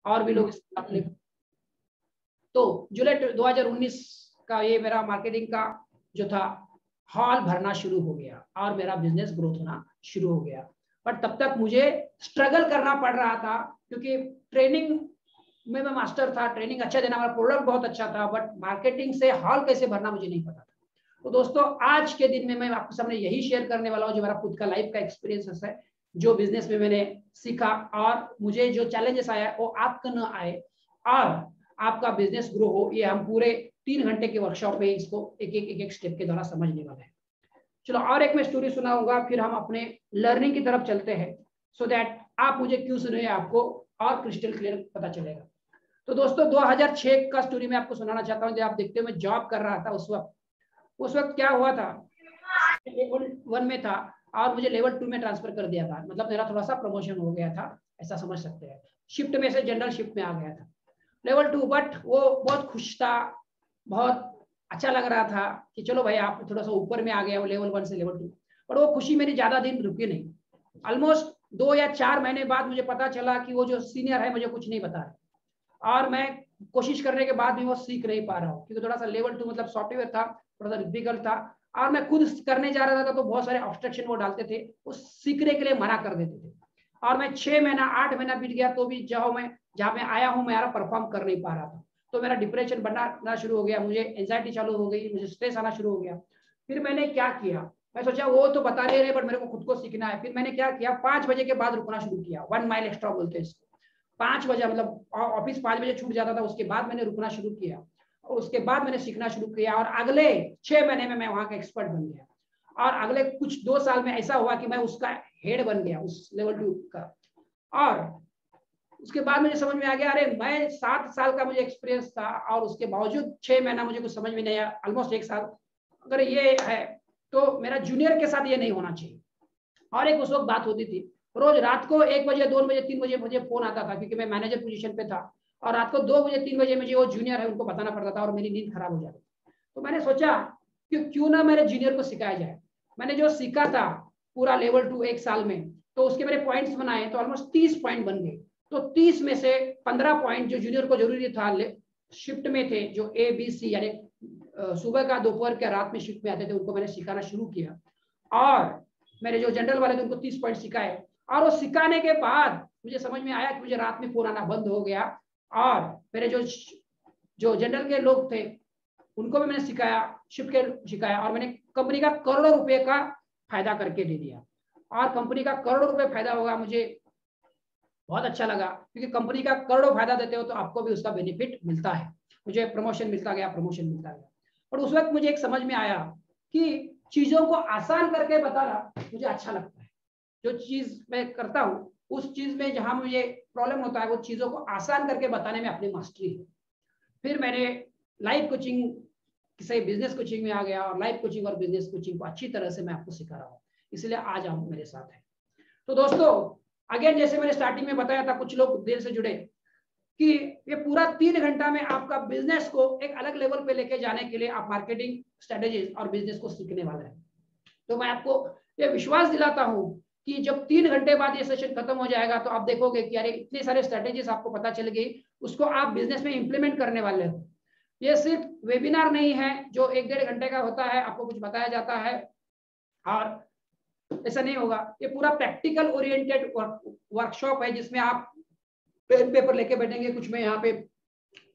और भी लोग अपने। तो जुलाई 2019 का ये मेरा मार्केटिंग का जो था हॉल भरना शुरू हो गया और मेरा बिजनेस ग्रोथ होना शुरू हो गया। बट तब तक मुझे स्ट्रगल करना पड़ रहा था, क्योंकि ट्रेनिंग में मैं मास्टर था, ट्रेनिंग अच्छा देना, हमारा प्रोडक्ट बहुत अच्छा था, बट मार्केटिंग से हॉल कैसे भरना मुझे नहीं पता था। तो दोस्तों आज के दिन में मैं आपके सामने यही शेयर करने वाला हूँ जो मेरा खुद का लाइफ का एक्सपीरियंस है, जो बिजनेस में मैंने सीखा और मुझे जो चैलेंजेस आया वो आपका न आए और आपका बिजनेस ग्रो हो। ये हम पूरे 3 घंटे के वर्कशॉप में इसको एक स्टेप के द्वारा समझने वाले हैं। चलो और एक मैं स्टोरी सुनाऊंगा, फिर हम अपने लर्निंग की तरफ चलते हैं, सो दैट आप मुझे क्यों सुने आपको और क्रिस्टल क्लियर पता चलेगा। तो दोस्तों 2006 का स्टोरी मैं आपको सुनाना चाहता हूँ। जब आप देखते हो मैं जॉब कर रहा था उस वक्त क्या हुआ था, लेवल 1 में था और मुझे लेवल 2 में ट्रांसफर कर दिया था। मतलब मेरा थोड़ा सा प्रमोशन हो गया था, ऐसा समझ सकते हैं। शिफ्ट में से जनरल शिफ्ट में आ गया था, लेवल 2। बट वो बहुत खुश था, बहुत अच्छा लग रहा था कि चलो भाई आप थोड़ा सा ऊपर में आ गए हो लेवल 1 से लेवल 2। पर वो खुशी मेरी ज्यादा दिन रुकी नहीं। ऑलमोस्ट 2 या 4 महीने बाद मुझे पता चला कि वो जो सीनियर है मुझे कुछ नहीं बता रहा, और मैं कोशिश करने के बाद भी वो सीख नहीं पा रहा हूँ, क्योंकि थोड़ा सा लेवल 2 मतलब सॉफ्टवेयर था, थोड़ा सा डिफिकल्ट था, और मैं खुद करने जा रहा था तो बहुत सारे ऑब्स्ट्रक्शन वो डालते थे, उस सीखने के लिए मना कर देते थे। और मैं 6 महीना 8 महीना बीत गया तो भी जहाँ मैं आया हूँ मैं परफॉर्म कर नहीं पा रहा था। तो मेरा डिप्रेशन बनना शुरू हो गया, मुझे एंजाइटी चालू हो गई, मुझे स्ट्रेस आना शुरू हो गया। फिर मैंने क्या किया, मैं सोचा वो तो बता नहीं रहे बट मेरे को खुद को सीखना है। फिर मैंने क्या किया, 5 बजे के बाद रुकना शुरू किया। 1 माइल एक्स्ट्रा बोलते हैं इसको। 5 बजे मतलब ऑफिस 5 बजे छूट जाता था, उसके बाद मैंने रुकना शुरू किया और उसके बाद मैंने सीखना शुरू किया। और अगले 6 महीने में मैं वहां का एक्सपर्ट बन गया, और अगले कुछ 2 साल में ऐसा हुआ कि मैं उसका हेड बन गया उस लेवल 2 का। और उसके बाद मुझे समझ में आ गया, अरे मैं 7 साल का मुझे एक्सपीरियंस था और उसके बावजूद 6 महीना मुझे कुछ समझ में नहीं आया, ऑलमोस्ट 1 साल अगर ये है तो मेरा जूनियर के साथ ये नहीं होना चाहिए। और एक उस वक्त बात होती थी, रोज रात को 1 बजे 2 बजे 3 बजे मुझे फोन आता था, क्योंकि मैं मैनेजर पोजीशन पे था, और रात को 2 बजे 3 बजे मुझे वो जूनियर है उनको बताना पड़ता था और मेरी नींद खराब हो जाती। तो मैंने सोचा कि क्यों ना मेरे जूनियर को सिखाया जाए। मैंने जो सीखा था पूरा लेवल 2 1 साल में, तो उसके मेरे पॉइंट्स बनाए तो ऑलमोस्ट 30 पॉइंट बन गए। तो 30 में से 15 पॉइंट जो जूनियर को जरूरी था शिफ्ट में थे, जो ABC यानी सुबह का दोपहर के रात में शिफ्ट में आते थे, उनको मैंने सिखाना शुरू किया। और मेरे जो जनरल वाले थे उनको 30 पॉइंट सिखाए, और वो सिखाने के बाद मुझे समझ में आया कि मुझे रात में फोन आना बंद हो गया। और मेरे जो जनरल के लोग थे उनको भी मैंने सिखाया, शिफ्ट के सिखाया, और मैंने कंपनी का करोड़ों रुपए का फायदा करके दे दिया। और कंपनी का करोड़ों रुपए फायदा होगा, मुझे बहुत अच्छा लगा, क्योंकि कंपनी का करोड़ों फायदा देते हो तो आपको भी उसका बेनिफिट मिलता है। मुझे प्रमोशन मिलता गया, प्रमोशन मिलता गया। और उस वक्त मुझे एक समझ में आया कि चीजों को आसान करके बताना मुझे अच्छा लगता है। जो चीज मैं करता हूँ उस चीज में जहां मुझे प्रॉब्लम होता है वो चीजों को आसान करके बताने में अपनी मास्टरी है। फिर मैंने लाइफ कोचिंग से बिजनेस कोचिंग में आ गया, और लाइफ कोचिंग और बिजनेस कोचिंग को अच्छी तरह से मैं आपको सिखा रहा हूँ, इसलिए आज आप मेरे साथ हैं। तो दोस्तों अगेन जैसे मैंने स्टार्टिंग में बताया था, कुछ लोग देर से जुड़े, कि ये पूरा 3 घंटा में आपका बिजनेस को एक अलग लेवल पे लेके जाने के लिए आप मार्केटिंग स्ट्रेटेजीज और बिजनेस को सीखने वाले हैं। तो मैं आपको ये विश्वास दिलाता हूं कि जब 3 घंटे बाद ये सेशन खत्म हो जाएगा तो आप देखोगे कि अरे इतने सारे स्ट्रेटेजीज आपको पता चल गई, उसको आप बिजनेस में इंप्लीमेंट करने वाले हो। ये सिर्फ वेबिनार नहीं है जो 1-1.5 घंटे का होता है, आपको कुछ बताया जाता है और ऐसा नहीं होगा। ये पूरा प्रैक्टिकल ओरिएंटेड वर्कशॉप है, जिसमें आप पेन पेपर लेके बैठेंगे, कुछ मैं यहाँ पे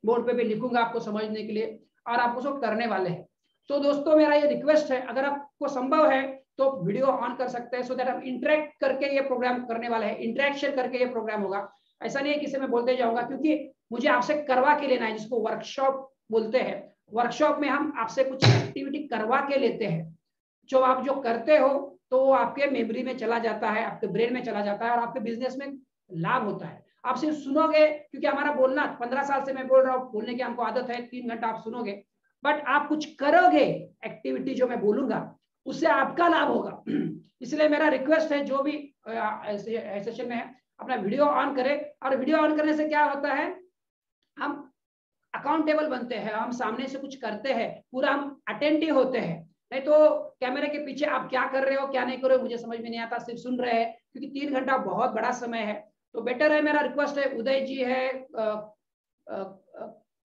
बोर्ड पे भी लिखूंगा आपको समझने के लिए, और आप उसको करने वाले हैं। तो दोस्तों मेरा ये रिक्वेस्ट है, अगर आपको संभव है तो वीडियो ऑन कर सकते हैं, सो दैट हम इंटरेक्ट करके ये प्रोग्राम करने वाले हैं। इंटरेक्शन करके ये प्रोग्राम होगा, ऐसा नहीं है कि मैं बोलते जाऊंगा, क्योंकि मुझे आपसे करवा के लेना है, जिसको वर्कशॉप बोलते हैं। वर्कशॉप में हम आपसे कुछ एक्टिविटी करवा के लेते हैं, जो आप जो करते हो तो वो आपके मेमोरी में चला जाता है, आपके ब्रेन में चला जाता है, और आपके बिजनेस में लाभ होता है। आप सिर्फ सुनोगे, क्योंकि हमारा बोलना 15 साल से मैं बोल रहा हूँ, बोलने की हमको आदत है, 3 घंटा आप सुनोगे, बट आप कुछ करोगे, एक्टिविटी जो मैं बोलूंगा उससे आपका लाभ होगा। इसलिए मेरा रिक्वेस्ट है, जो भी सेशन में है अपना वीडियो ऑन करे। और वीडियो ऑन करने से क्या होता है, हम अकाउंटेबल बनते हैं, हम सामने से कुछ करते हैं, पूरा हम अटेंटिव होते हैं। नहीं तो कैमरे के पीछे आप क्या कर रहे हो क्या नहीं कर रहे हो मुझे समझ में नहीं आता, सिर्फ सुन रहे हैं, क्योंकि 3 घंटा बहुत बड़ा समय है। तो बेटर है, मेरा रिक्वेस्ट है, उदय जी है,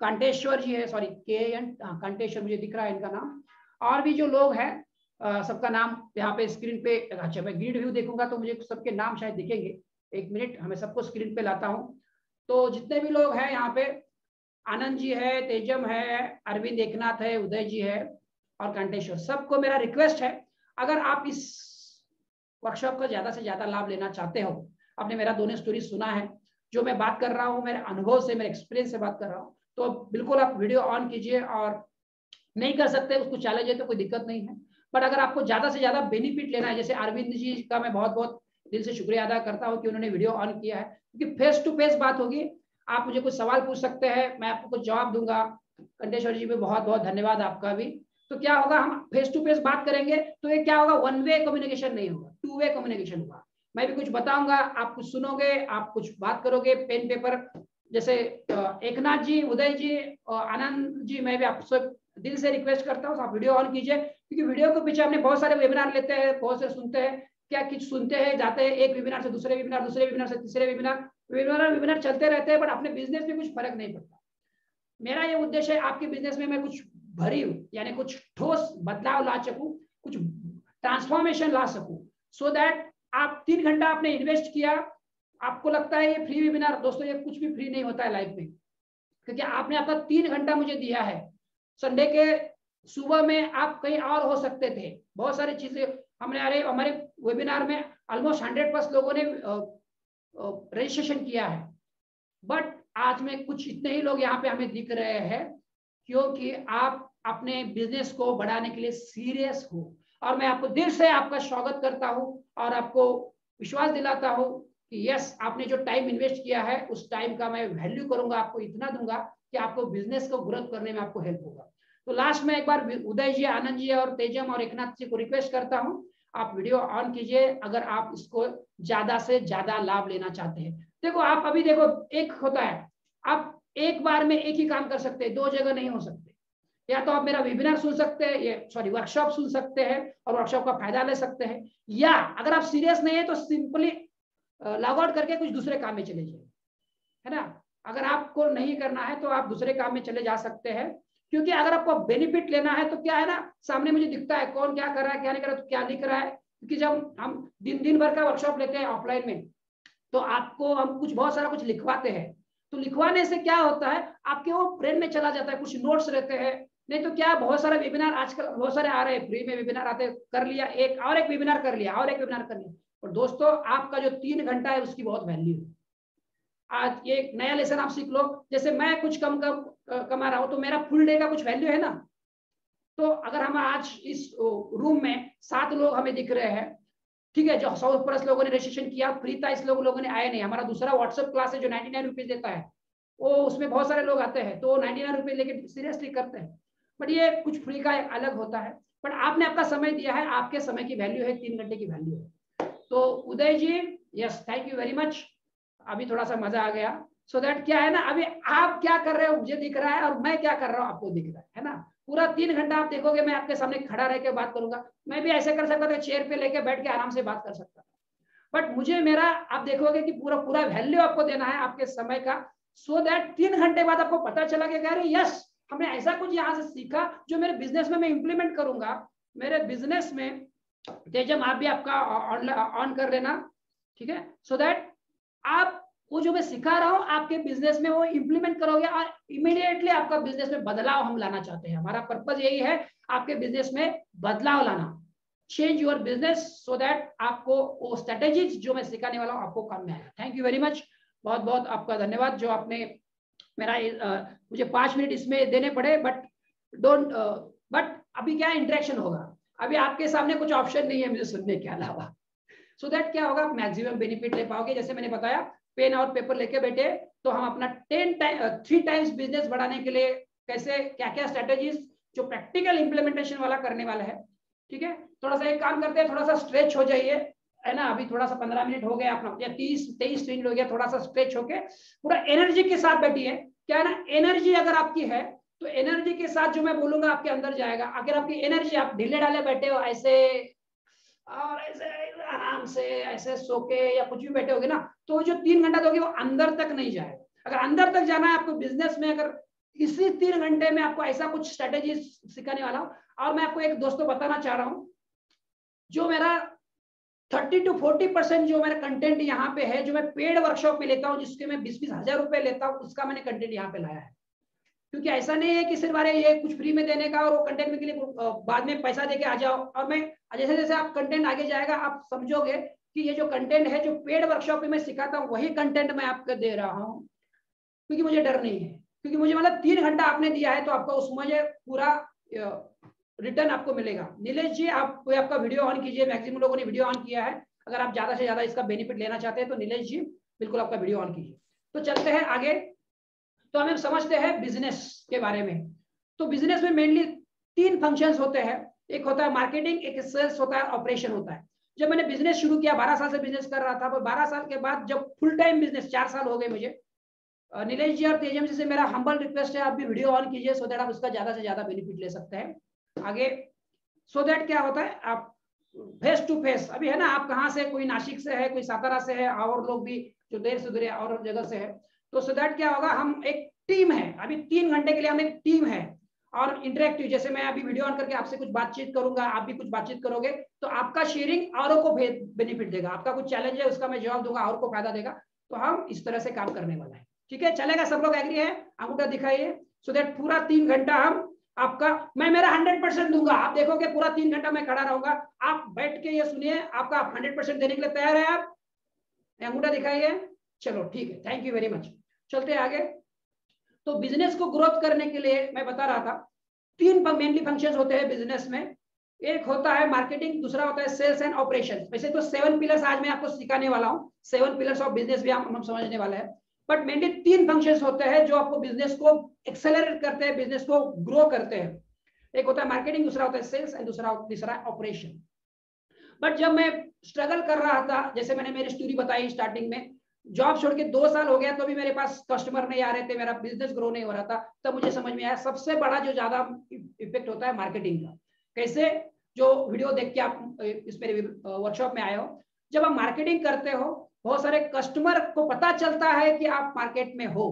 कांटेश्वर जी है, सॉरी कांटेश्वर मुझे दिख रहा है इनका नाम, और भी जो लोग हैं सबका नाम यहाँ पे स्क्रीन पे, अच्छा मैं ग्रीड व्यू देखूंगा तो मुझे सबके नाम शायद दिखेंगे। एक मिनट, हमें सबको स्क्रीन पे लाता हूँ। तो जितने भी लोग हैं यहाँ पे, आनंद जी है, तेजम है, अरविंद एकनाथ है, उदय जी है और कंटेश्वर, सबको मेरा रिक्वेस्ट है, अगर आप इस वर्कशॉप का ज्यादा से ज्यादा लाभ लेना चाहते हो, आपने मेरा दोनों स्टोरी सुना है, जो मैं बात कर रहा हूँ मेरे अनुभव से, मेरे एक्सपीरियंस से बात कर रहा हूँ, तो बिल्कुल आप वीडियो ऑन कीजिए, और नहीं कर सकते उसको चैलेंज है तो कोई दिक्कत नहीं है। बट अगर आपको ज्यादा से ज्यादा बेनिफिट लेना है, जैसे अरविंद जी का मैं बहुत बहुत दिल से शुक्रिया अदा करता हूँ कि उन्होंने वीडियो ऑन किया है, क्योंकि फेस टू फेस बात होगी, आप मुझे कुछ सवाल पूछ सकते हैं, मैं आपको कुछ जवाब दूंगा। कंटेश्वर जी भी बहुत बहुत धन्यवाद आपका भी। तो क्या होगा, हम फेस टू फेस बात करेंगे तो ये क्या होगा, वन वे कम्युनिकेशन नहीं होगा, टू वे कम्युनिकेशन होगा। मैं भी कुछ बताऊंगा, आप कुछ सुनोगे, आप कुछ बात करोगे, पेन पेपर, जैसे एकनाथ जी, उदय जी, आनंद जी, मैं भी आपसे दिल से रिक्वेस्ट करता हूँ आप वीडियो ऑन कीजिए, क्योंकि वीडियो के पीछे हमने बहुत सारे वेबिनार लेते हैं, बहुत सारे सुनते हैं, क्या कुछ सुनते हैं, जाते हैं एक वेबिनार से दूसरे वेबिनार, दूसरे वेबिनार से तीसरे वेबिनार, वेबिनार चलते रहते हैं, बट अपने बिजनेस में कुछ फर्क नहीं पड़ता। मेरा ये उद्देश्य है आपके बिजनेस में मैं कुछ भरी यानी कुछ ठोस बदलाव ला सकूं, कुछ ट्रांसफॉर्मेशन ला सकूं, सो दैट आप 3 घंटा आपने इन्वेस्ट किया, आपको लगता है ये फ्री वेबिनार, दोस्तों ये कुछ भी फ्री नहीं होता है लाइफ में, क्योंकि आपने आपका 3 घंटा मुझे दिया है। संडे के सुबह में आप कहीं और हो सकते थे, बहुत सारी चीजें हमने, अरे हमारे वेबिनार में ऑलमोस्ट 100+ लोगों ने रजिस्ट्रेशन किया है, बट आज में कुछ इतने ही लोग यहाँ पे हमें दिख रहे हैं, क्योंकि आप अपने बिजनेस को बढ़ाने के लिए सीरियस हो, और मैं आपको दिल से आपका स्वागत करता हूँ और आपको विश्वास दिलाता हूँ कि यस, आपने जो टाइम इन्वेस्ट किया है उस टाइम का मैं वैल्यू करूंगा, आपको इतना दूंगा कि आपको बिजनेस को ग्रोथ करने में आपको हेल्प होगा। तो लास्ट में एक बार उदय जी, आनंद जी और तेजम और एकनाथ जी को रिक्वेस्ट करता हूँ, आप वीडियो ऑन कीजिए अगर आप इसको ज्यादा से ज्यादा लाभ लेना चाहते हैं। देखो आप अभी देखो, एक होता है, आप एक बार में एक ही काम कर सकते हैं, 2 जगह नहीं हो सकते। या तो आप मेरा वेबिनार सुन सकते हैं, ये सॉरी वर्कशॉप सुन सकते हैं और वर्कशॉप का फायदा ले सकते हैं, या अगर आप सीरियस नहीं है तो सिंपली लॉग आउट करके कुछ दूसरे काम में चले जाइए, है ना। अगर आपको नहीं करना है तो आप दूसरे काम में चले जा सकते हैं, क्योंकि अगर आपको बेनिफिट लेना है तो क्या है ना, सामने मुझे दिखता है कौन क्या कर रहा है, क्या नहीं कर रहा है, तो क्या दिख रहा है, क्योंकि जब हम दिन भर का वर्कशॉप लेते हैं ऑफलाइन में, तो आपको हम कुछ बहुत सारा कुछ लिखवाते हैं, तो लिखवाने से क्या होता है, आपके वो ब्रेन में चला जाता है, कुछ नोट्स रहते हैं। नहीं तो क्या, बहुत सारे वेबिनार आजकल बहुत सारे आ रहे हैं, फ्री में वेबिनार आते, कर लिया एक और एक वेबिनार कर लिया और एक वेबिनार कर लिया, और दोस्तों आपका जो 3 घंटा है उसकी बहुत वैल्यू है। आज ये एक नया लेसन आप सीख लो, जैसे मैं कुछ कम कमा रहा हूं तो मेरा फुल डे का कुछ वैल्यू है ना। तो अगर हम आज इस रूम में 7 लोग हमें दिख रहे हैं, ठीक है, जो 100+ लोगों ने रजिस्ट्रेशन किया, फ्री था, इस लोगों ने आए नहीं। हमारा दूसरा व्हाट्सएप क्लास है जो 99 रुपीज देता है, वो उसमें बहुत सारे लोग आते हैं, तो 99 रुपीज लेके सीरियसली करते हैं, बट ये कुछ फ्री का अलग होता है। बट आपने आपका समय दिया है, आपके समय की वैल्यू है, 3 घंटे की वैल्यू है। तो Uday ji, yes, thank you very much, अभी थोड़ा सा मजा आ गया। सो दैट क्या है ना, अभी आप क्या कर रहे हो मुझे दिख रहा है, और मैं क्या कर रहा हूँ आपको दिख रहा है ना। पूरा 3 घंटा आप देखोगे, मैं आपके सामने खड़ा रह के बात करूंगा, मैं भी ऐसे कर सकता था, चेयर पे लेके बैठ के आराम से बात कर सकता था, बट मुझे मेरा, आप देखोगे कि पूरा पूरा वैल्यू आपको देना है आपके समय का, सो दैट 3 घंटे बाद आपको पता चला कि अरे यस, हमने ऐसा कुछ यहाँ से सीखा जो मेरे बिजनेस में मैं इंप्लीमेंट करूंगा मेरे बिजनेस में। तेजम आप भी आपका ऑन कर लेना, ठीक है, सो दैट आप वो जो मैं सिखा रहा हूं आपके बिजनेस में वो इंप्लीमेंट करोगे, और इमीडिएटली आपका बिजनेस में बदलाव हम लाना चाहते हैं। हमारा पर्पज यही है, आपके बिजनेस में बदलाव लाना, change your business, so that आपको वो स्ट्रेटेजीज जो मैं सिखाने वाला हूं आपको काम में आएगा। थैंक यू वेरी मच, बहुत बहुत आपका धन्यवाद, जो आपने मेरा मुझे 5 मिनट इसमें देने पड़े, बट अभी क्या इंटरेक्शन होगा, अभी आपके सामने कुछ ऑप्शन नहीं है मुझे सुनने के अलावा, सो दैट क्या होगा, आप मैक्सिमम बेनिफिट ले पाओगे। जैसे मैंने बताया, पेन और पेपर लेके बैठे तो हम अपना 3 टाइम्स बिजनेस बढ़ाने के लिए कैसे क्या क्या स्ट्रेटेजीज जो प्रैक्टिकल इंप्लीमेंटेशन वाला करने वाला है, ठीक है। थोड़ा सा एक काम करते हैं, थोड़ा सा स्ट्रेच हो जाइए, है ना, अभी थोड़ा सा 15 मिनट हो गया अपना, या 30-23 मिनट हो गया, थोड़ा सा स्ट्रेच होके पूरा एनर्जी के साथ बैठिए। क्या है ना, एनर्जी अगर आपकी है तो एनर्जी के साथ जो मैं बोलूंगा आपके अंदर जाएगा। अगर आपकी एनर्जी, आप ढीले ढाले बैठे हो ऐसे और ऐसे आराम से ऐसे सो के या कुछ भी बैठे होगे ना, तो जो 3 घंटा दोगे वो अंदर तक नहीं जाए। अगर अंदर तक जाना है आपको बिजनेस में, अगर इसी 3 घंटे में आपको ऐसा कुछ स्ट्रेटेजी सिखाने वाला हूँ। और मैं आपको एक दोस्तों बताना चाह रहा हूँ, जो मेरा 30 to 40% जो मेरा कंटेंट यहाँ पे है, जो मैं पेड वर्कशॉप में लेता हूँ, जिसके मैं 20-20 हजार रुपए लेता हूँ, उसका मैंने कंटेंट यहाँ पे लाया है। क्योंकि ऐसा नहीं है कि सिर्फ अरे ये कुछ फ्री में देने का और वो कंटेंट के लिए बाद में पैसा देके आ जाओ। और मैं जैसे जैसे आप कंटेंट आगे जाएगा आप समझोगे कि ये जो कंटेंट है, जो पेड वर्कशॉप में मैं सिखाता हूँ, वही कंटेंट मैं आपको दे रहा हूँ। क्योंकि मुझे डर नहीं है, क्योंकि मुझे मतलब 3 घंटा आपने दिया है तो आपको उसमें पूरा रिटर्न आपको मिलेगा। नीलेश जी, आप कोई आपका वीडियो ऑन कीजिए, मैक्सिमम लोगों ने वीडियो ऑन किया है। अगर आप ज्यादा से ज्यादा इसका बेनिफिट लेना चाहते हैं तो नीलेश जी बिल्कुल आपका वीडियो ऑन कीजिए। तो चलते हैं आगे। तो हमें समझते हैं बिजनेस के बारे में। तो बिजनेस में मेनली 3 फंक्शंस होते हैं। एक होता है मार्केटिंग, एक सेल्स होता है, ऑपरेशन होता है। जब मैंने बिजनेस शुरू किया, 12 साल से बिजनेस कर रहा था, पर 12 साल के बाद जब फुल टाइम बिजनेस 4 साल हो गए मुझे। नीलेश जी और तेजम जी से मेरा हम्बल रिक्वेस्ट है, आप भी वीडियो ऑन कीजिए सो दैट आप उसका ज्यादा से ज्यादा बेनिफिट ले सकते हैं आगे। सो दैट क्या होता है, आप फेस टू फेस अभी है ना, आप कहाँ से, कोई नासिक से है, कोई सातारा से है, और लोग भी जो देर से दूर और जगह से है। तो सो दैट क्या होगा, हम एक टीम है, अभी 3 घंटे के लिए हम एक टीम है और इंटरेक्टिव। जैसे मैं अभी वीडियो ऑन करके आपसे कुछ बातचीत करूंगा, आप भी कुछ बातचीत करोगे, तो आपका शेयरिंग औरों को बेनिफिट देगा। आपका कुछ चैलेंज है उसका मैं जवाब दूंगा, और को फायदा देगा। तो हम इस तरह से काम करने वाला है। ठीक है, चलेगा? सब लोग एग्री है? अंगूठा दिखाइए। सो दैट पूरा 3 घंटा हम आपका, मैं मेरा 100% दूंगा। आप देखोगे पूरा 3 घंटा मैं खड़ा रहूंगा, आप बैठ के ये सुनिए, आपका 100% देने के लिए तैयार है आप? अंगूठा दिखाइए। चलो ठीक है, थैंक यू वेरी मच। चलते हैं आगे। तो बिजनेस को ग्रोथ करने के लिए मैं बता रहा था 3 मेनली फंक्शंस होते हैं बिजनेस में। एक होता है मार्केटिंग, दूसरा होता है सेल्स एंड ऑपरेशन। वैसे तो 7 पिलर्स आज मैं आपको सिखाने वाला हूँ, 7 पिलर्स ऑफ बिजनेस भी हम समझने वाले हैं। बट मेनली 3 फंक्शंस होते हैं जो आपको बिजनेस को एक्सेलरेट करते हैं, बिजनेस को ग्रो करते हैं। एक होता है मार्केटिंग, दूसरा होता है सेल्स एंड तीसरा ऑपरेशन। बट जब मैं स्ट्रगल कर रहा था, जैसे मैंने मेरी स्टोरी बताई स्टार्टिंग में, जॉब छोड़ के 2 साल हो गया तो भी मेरे पास कस्टमर नहीं आ रहे थे, मेरा बिजनेस ग्रो नहीं हो रहा था। तब मुझे समझ में आया सबसे बड़ा जो ज्यादा इफेक्ट होता है मार्केटिंग का। कैसे? जो वीडियो देख के आप इस मेरे वर्कशॉप में आए हो, जब आप मार्केटिंग करते हो, बहुत सारे कस्टमर को पता चलता है कि आप मार्केट में हो।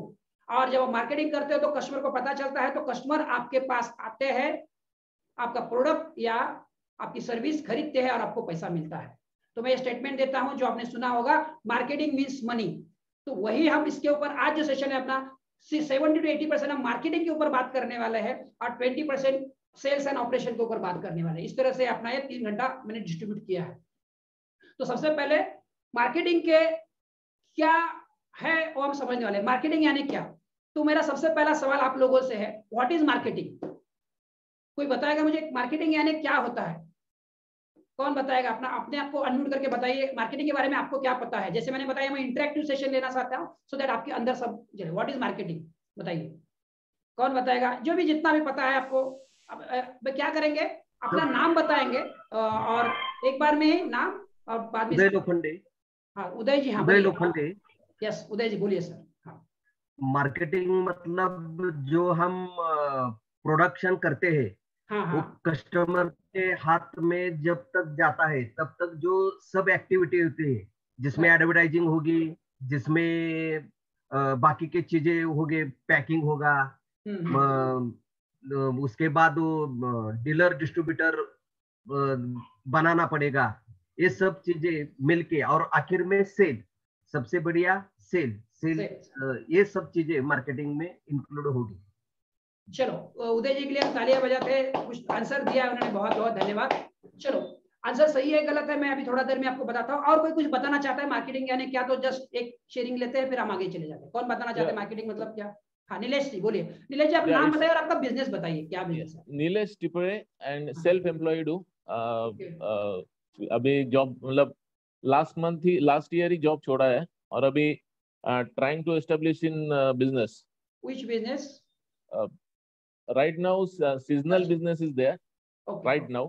और जब आप मार्केटिंग करते हो तो कस्टमर को पता चलता है, तो कस्टमर आपके पास आते हैं, आपका प्रोडक्ट या आपकी सर्विस खरीदते हैं और आपको पैसा मिलता है। तो मैं ये स्टेटमेंट देता हूं जो आपने सुना होगा, मार्केटिंग मीन्स मनी। तो वही हम इसके ऊपर आज जो सेशन है अपना 70 to 80% हम मार्केटिंग के ऊपर बात करने वाले हैं और 20% सेल्स एंड ऑपरेशन के ऊपर बात करने वाले हैं। इस तरह से अपना ये 3 घंटा मैंने डिस्ट्रीब्यूट किया है। तो सबसे पहले मार्केटिंग के क्या है वो हम समझने वाले हैं। मार्केटिंग यानी क्या? तो मेरा सबसे पहला सवाल आप लोगों से है, व्हाट इज मार्केटिंग? कोई बताएगा मुझे मार्केटिंग यानी क्या होता है? कौन बताएगा? अपना अपने आप को अनम्यूट करके बताइए, मार्केटिंग के बारे में आपको क्या पता है। जैसे मैंने बताया, मैं इंटरेक्टिव सेशन लेना चाहता हूं सो दैट आपके अंदर सब चले। व्हाट इज मार्केटिंग बताइए, कौन बताएगा? जो भी जितना भी पता है आपको। अब क्या करेंगे, अपना नाम बताएंगे और एक बार में ही नाम और बाद में उदय लोखंडे। हाँ उदय जी, हाँ उदय बोलिए। लोखंडे। यस उदय जी बोलिए सर। हाँ, मार्केटिंग मतलब जो हम प्रोडक्शन करते हैं, हाँ, वो हाँ, कस्टमर के हाथ में जब तक जाता है तब तक जो सब एक्टिविटी होती है, जिसमें राइट। एडवर्टाइजिंग होगी, जिसमें बाकी की चीजें होगी, पैकिंग होगा, उसके बाद वो डीलर डिस्ट्रीब्यूटर बनाना पड़ेगा, ये सब चीजें मिलके, और आखिर में सेल, सबसे बढ़िया सेल सेल, ये सब चीजें मार्केटिंग में इंक्लूड होगी। चलो उदय जी के लिए हम तालियां बजाते हैं, कुछ आंसर दिया उन्होंने, बहुत बहुत धन्यवाद। चलो आंसर सही है गलत है मैं अभी थोड़ा देर में आपको बताता हूँ। और कोई कुछ बताना चाहता है मार्केटिंग यानी क्या? तो जस्ट एक शेयरिंग लेते हैं फिर हम आगे चले जाते हैं। कौन बताना चाहते हैं मार्केटिंग मतलब क्या? हाँ नीलेश जी बोलिए। नीलेश जी अपना नाम बताइए और आपका बिजनेस बताइए, क्या बिजनेस है? Nilesh Tipre and self employed हूँ। अभी जॉब मतलब लास्ट ईयर ही जॉब छोड़ा है और अभी trying to establish in business. Which business? Right now, seasonal business is there right now,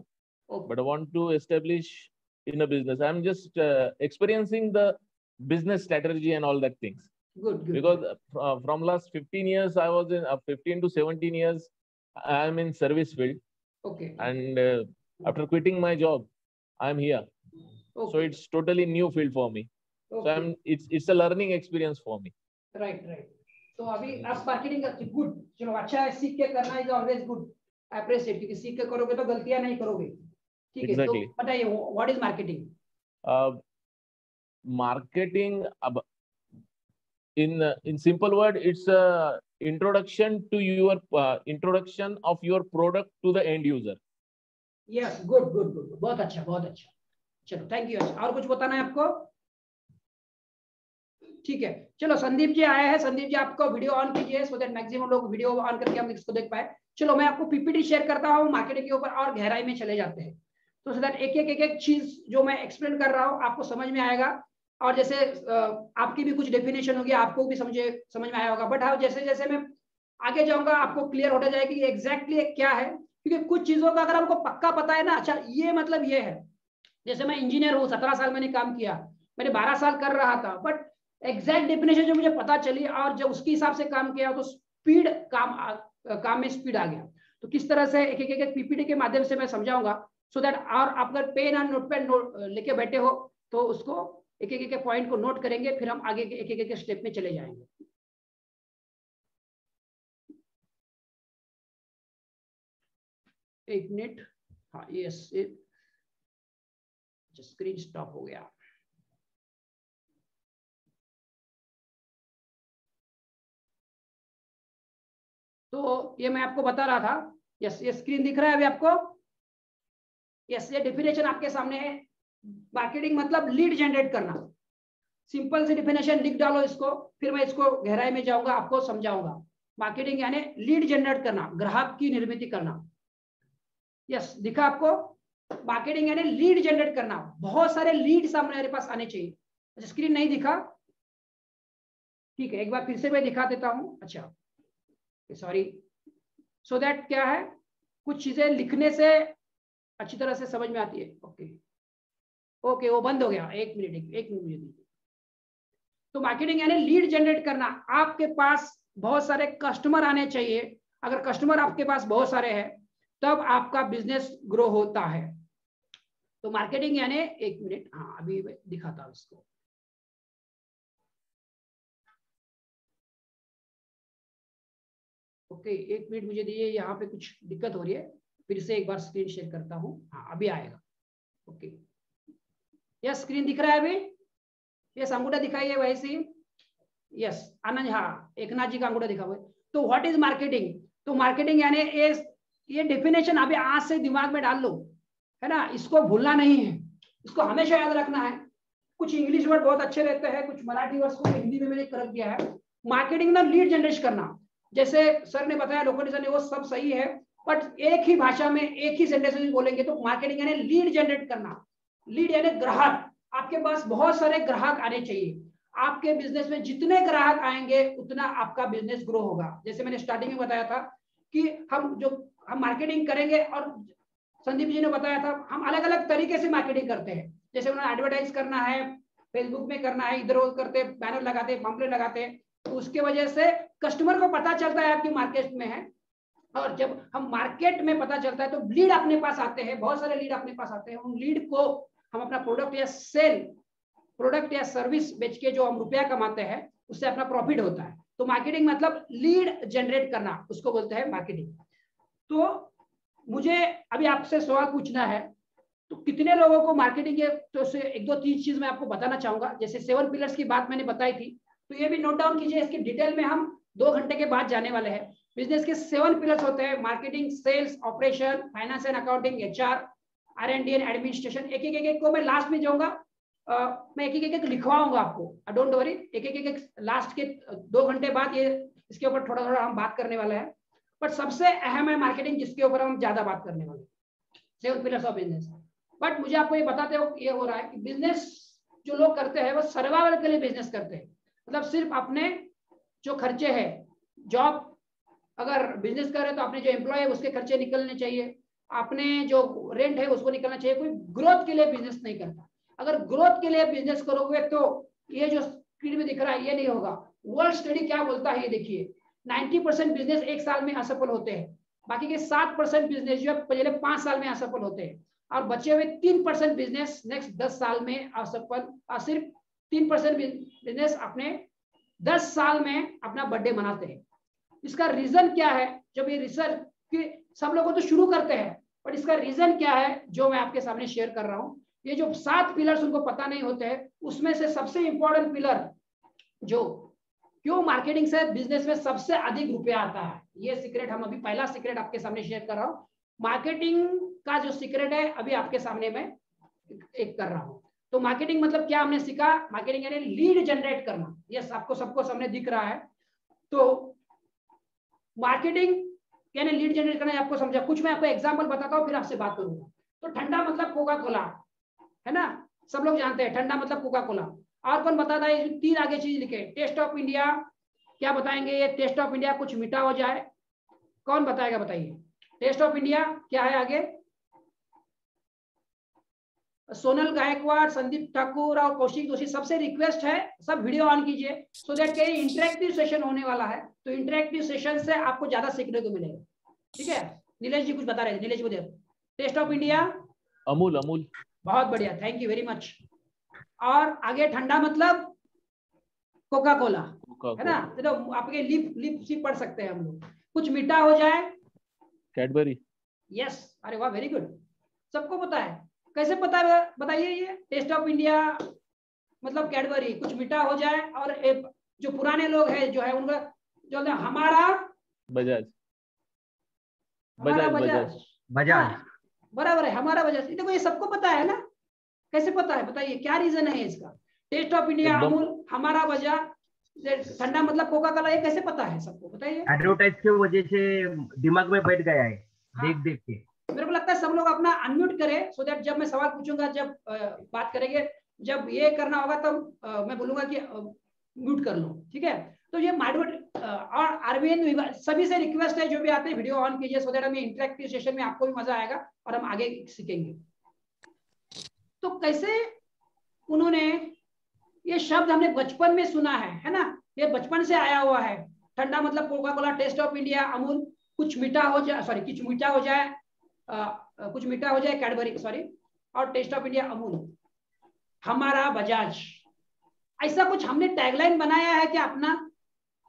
but I want to establish in a business. I'm just experiencing the business strategy and all that things. Good. Because from last 15 years, I was in 15 to 17 years, I'm in service field. Okay. And after quitting my job, I'm here. So it's totally new field for me. So it's a learning experience for me. Right. तो अभी आप marketing good, चलो अच्छा है, सीख के करना is always good, appreciate, क्योंकि सीख के करोगे तो गलतियां नहीं करोगे। ठीक है, तो बताइए what is marketing? Marketing, in simple word, it's a introduction to your introduction of your product to the end user. Yes, good, बहुत अच्छा। चलो थैंक यू। और कुछ बताना है आपको? ठीक है, चलो संदीप जी आए हैं। संदीप जी आपको वीडियो ऑन कीजिए, सो दैट मैक्सिमम लोग वीडियो ऑन करके हम इसको देख पाए। चलो मैं आपको पीपीटी शेयर करता हूँ मार्केटिंग के ऊपर, और गहराई में चले जाते हैं, तो सो दैट एक चीज जो मैं एक्सप्लेन कर रहा हूँ आपको समझ में आएगा। और जैसे आपकी भी कुछ डेफिनेशन होगी, आपको भी समझ में आया होगा। बट हाँ, जैसे जैसे मैं आगे जाऊंगा आपको क्लियर होता जाएगा कि एग्जैक्टली क्या है, क्योंकि कुछ चीजों का अगर हमको पक्का पता है ना, अच्छा ये मतलब ये है। जैसे मैं इंजीनियर हूँ, 17 साल मैंने काम किया, मैंने 12 साल कर रहा था, बट एग्जैक्ट डेफिनेशन जो मुझे पता चली और जब उसके हिसाब से काम किया तो स्पीड काम में स्पीड आ गया। तो किस तरह से एक पीपीटी के माध्यम से मैं समझाऊंगा, सो दैट और आप अगर पेन और नोटपैड लेके बैठे हो तो उसको एक पॉइंट को नोट करेंगे, फिर हम आगे एक स्टेप में चले जाएंगे। एक मिनट, हाँ यस, स्क्रीन स्टॉप हो गया। तो ये मैं आपको बता रहा था। यस, ये स्क्रीन दिख रहा है अभी आपको? यस, ये डेफिनेशन आपके सामने है। मार्केटिंग मतलब लीड जनरेट करना। सिंपल सी डेफिनेशन लिख डालो इसको, फिर मैं इसको गहराई में जाऊंगा, आपको समझाऊंगा। मार्केटिंग यानी लीड जनरेट करना, ग्राहक की निर्मित करना। यस, दिखा आपको? मार्केटिंग यानी लीड जनरेट करना, बहुत सारे लीड सामने मेरे पास आने चाहिए। स्क्रीन नहीं दिखा? ठीक है, एक बार फिर से मैं दिखा देता हूं। अच्छा सॉरी, सो दैट क्या है, कुछ चीजें लिखने से अच्छी तरह से समझ में आती है। ओके, वो बंद हो गया। एक मिनट मुझे दीजिए। तो मार्केटिंग यानी लीड जनरेट करना, आपके पास बहुत सारे कस्टमर आने चाहिए। अगर कस्टमर आपके पास बहुत सारे हैं तब आपका बिजनेस ग्रो होता है। तो मार्केटिंग यानी, एक मिनट, हाँ अभी दिखाता हूं इसको। ओके, एक मिनट मुझे दीजिए, यहाँ पे कुछ दिक्कत हो रही है, फिर से एक बार स्क्रीन शेयर करता हूँ। हाँ अभी आएगा। ओके, यस, स्क्रीन दिख रहा है अभी? यस, अंगूठा दिखाइए वैसे ही। यस आनंद, हाँ एकनाथ जी का अंगूठा दिखा हुआ है। तो व्हाट इज मार्केटिंग? तो मार्केटिंग यानी ये डेफिनेशन अभी आज से दिमाग में डाल लो, है ना, इसको भूलना नहीं है, इसको हमेशा याद रखना है। कुछ इंग्लिश वर्ड बहुत अच्छे रहते हैं, कुछ मराठी वर्ड्स को हिंदी में मैंने कर दिया है। मार्केटिंग ना लीड जनरेट करना, जैसे सर ने बताया, लोकेशन ने, वो सब सही है, बट एक ही भाषा में एक ही सेंटेंस में बोलेंगे। तो मार्केटिंग यानी लीड जनरेट करना। लीड यानी ग्राहक, आपके पास बहुत सारे ग्राहक आने चाहिए। आपके बिजनेस में जितने ग्राहक आएंगे उतना आपका बिजनेस ग्रो होगा। जैसे मैंने स्टार्टिंग में बताया था कि हम मार्केटिंग करेंगे, और संदीप जी ने बताया था हम अलग अलग तरीके से मार्केटिंग करते हैं। जैसे उन्हें एडवर्टाइज करना है, फेसबुक में करना है, इधर उधर करते, बैनर लगाते, पम्पलेट लगाते, तो उसके वजह से कस्टमर को पता चलता है आपकी मार्केट में है। और जब हम मार्केट में पता चलता है तो लीड अपने पास आते हैं, बहुत सारे लीड अपने पास आते हैं। उन लीड को हम अपना प्रोडक्ट या सर्विस बेच के जो हम रुपया कमाते हैं, उससे अपना प्रॉफिट होता है। तो मार्केटिंग मतलब लीड जनरेट करना, उसको बोलते हैं मार्केटिंग। तो मुझे अभी आपसे सवाल पूछना है, तो कितने लोगों को मार्केटिंग के, तो से एक दो तीन चीज मैं आपको बताना चाहूंगा। जैसे 7 पिलर्स की बात मैंने बताई थी, तो ये भी नोट डाउन कीजिए। इसकी डिटेल में हम 2 घंटे के बाद जाने वाले हैं। बिजनेस के 7 पिलर्स होते हैं: marketing, sales, operation, finance and accounting, HR, R&D and administration. एक को मैं लास्ट में जाऊंगा, मैं एक लिखवाऊंगा आपको, डोंट वरी। एक लास्ट के 2 घंटे बाद ये इसके ऊपर थोड़ा थोड़ा हम बात करने वाले हैं। बट सबसे अहम है मार्केटिंग, जिसके ऊपर हम ज्यादा बात करने वाले हैं, 7 पिलर्स ऑफ बिजनेस। बट मुझे आपको ये बताते हो ये हो रहा है कि बिजनेस जो लोग करते हैं वो सर्वाइवल के लिए बिजनेस करते हैं। मतलब सिर्फ अपने जो खर्चे हैं, जॉब अगर बिजनेस कर रहे हैं तो अपने जो एम्प्लॉय है उसके खर्चे निकलने चाहिए, अपने जो रेंट है उसको निकलना चाहिए। कोई ग्रोथ के लिए बिजनेस नहीं करता। अगर ग्रोथ के लिए बिजनेस करोगे तो ये जो स्क्रीन में दिख रहा है ये नहीं होगा। वर्ल्ड स्टडी क्या बोलता है ये देखिए, 90% बिजनेस 1 साल में असफल होते हैं, बाकी के 7% बिजनेस जो है पहले 5 साल में असफल होते हैं। और बचे हुए 3% बिजनेस नेक्स्ट 10 साल में असफल, और सिर्फ 3% बिजनेस अपने 10 साल में अपना बर्थडे मनाते हैं। इसका रीजन क्या है? जब ये रिसर्च कि सब लोगों तो शुरू करते हैं, पर इसका रीजन क्या है जो मैं आपके सामने शेयर कर रहा हूं। ये जो 7 पिलर्स उनको पता नहीं होते हैं, उसमें से सबसे इंपॉर्टेंट पिलर जो क्यों मार्केटिंग से बिजनेस में सबसे अधिक रुपया आता है, ये सीक्रेट हम अभी पहला सीक्रेट आपके सामने शेयर कर रहा हूं। मार्केटिंग का जो सीक्रेट है अभी आपके सामने मैं एक कर रहा हूं। तो मार्केटिंग मतलब क्या हमने सीखा? मार्केटिंग यानी लीड जनरेट करना। यस, आपको सबको सामने दिख रहा है। तो मार्केटिंग यानी लीड जनरेट करना, आपको समझा। कुछ मैं आपको एग्जांपल बताता हूं, फिर आपसे बात करूंगा। तो ठंडा मतलब कोका कोला है ना, सब लोग जानते हैं ठंडा मतलब कोका कोला। और कौन बताता है? 3 आगे चीज लिखे, टेस्ट ऑफ इंडिया। क्या बताएंगे? ये टेस्ट ऑफ इंडिया कुछ मीठा हो जाए। कौन बताएगा? बताइए। टेस्ट ऑफ इंडिया क्या है आगे? सोनल गायकवाड़, संदीप ठाकुर और कौशिक जोशी। सबसे रिक्वेस्ट है सब वीडियो ऑन कीजिए सो दैट के इंटरेक्टिव सेशन होने वाला है। तो इंटरेक्टिव सेशन से आपको ज्यादा सीखने को मिलेगा। ठीक है, नीलेश जी कुछ बता रहे थे, Nilesh ji taste of India Amul. Amul, बहुत बढ़िया, थैंक यू वेरी मच। और आगे ठंडा मतलब कोका कोला है ना, तो आपके लिप सी पढ़ सकते हैं हम लोग। कुछ मीठा हो जाए, कैडबरी। यस, अरे वाह, वेरी गुड, सबको पता है। कैसे पता है बताइए? ये टेस्ट ऑफ इंडिया मतलब कैडबरी, कुछ मीठा हो जाए। और जो पुराने लोग हैं जो है उनका जो है हमारा बजाज। बजाज बजाज बराबर है, हमारा बजाज। देखो ये सबको पता है ना। कैसे पता है बताइए? क्या रीजन है इसका? टेस्ट ऑफ इंडिया, अमूल, हमारा बजाज, ठंडा मतलब कोका कोला, ये कैसे पता है सबको? बताइए। एडवर्टाइज की वजह से दिमाग में बैठ गया है। हाँ। देख देख के मेरे को लगता है सब लोग अपना अनम्यूट करें सो दैट जब मैं सवाल पूछूंगा, जब बात करेंगे, जब ये करना होगा तब मैं बोलूंगा कि म्यूट कर लो। ठीक है, तो ये माइडवर्ड और आरबीएन सभी से रिक्वेस्ट है जो भी आते हैं वीडियो ऑन कीजिए सो दैट हम इंटरेक्टिव सेशन में आपको भी मजा आएगा और हम आगे सीखेंगे। तो कैसे उन्होंने ये शब्द हमने बचपन में सुना है ना, ये बचपन से आया हुआ है। ठंडा मतलब Coca Cola, taste of India, Amul, कुछ मीठा हो जाए, सॉरी कुछ मीठा हो जाए, कुछ मीठा हो जाए कैडबरी, सॉरी, और टेस्ट ऑफ इंडिया अमूल, हमारा बजाज। ऐसा कुछ हमने टैगलाइन बनाया है क्या अपना?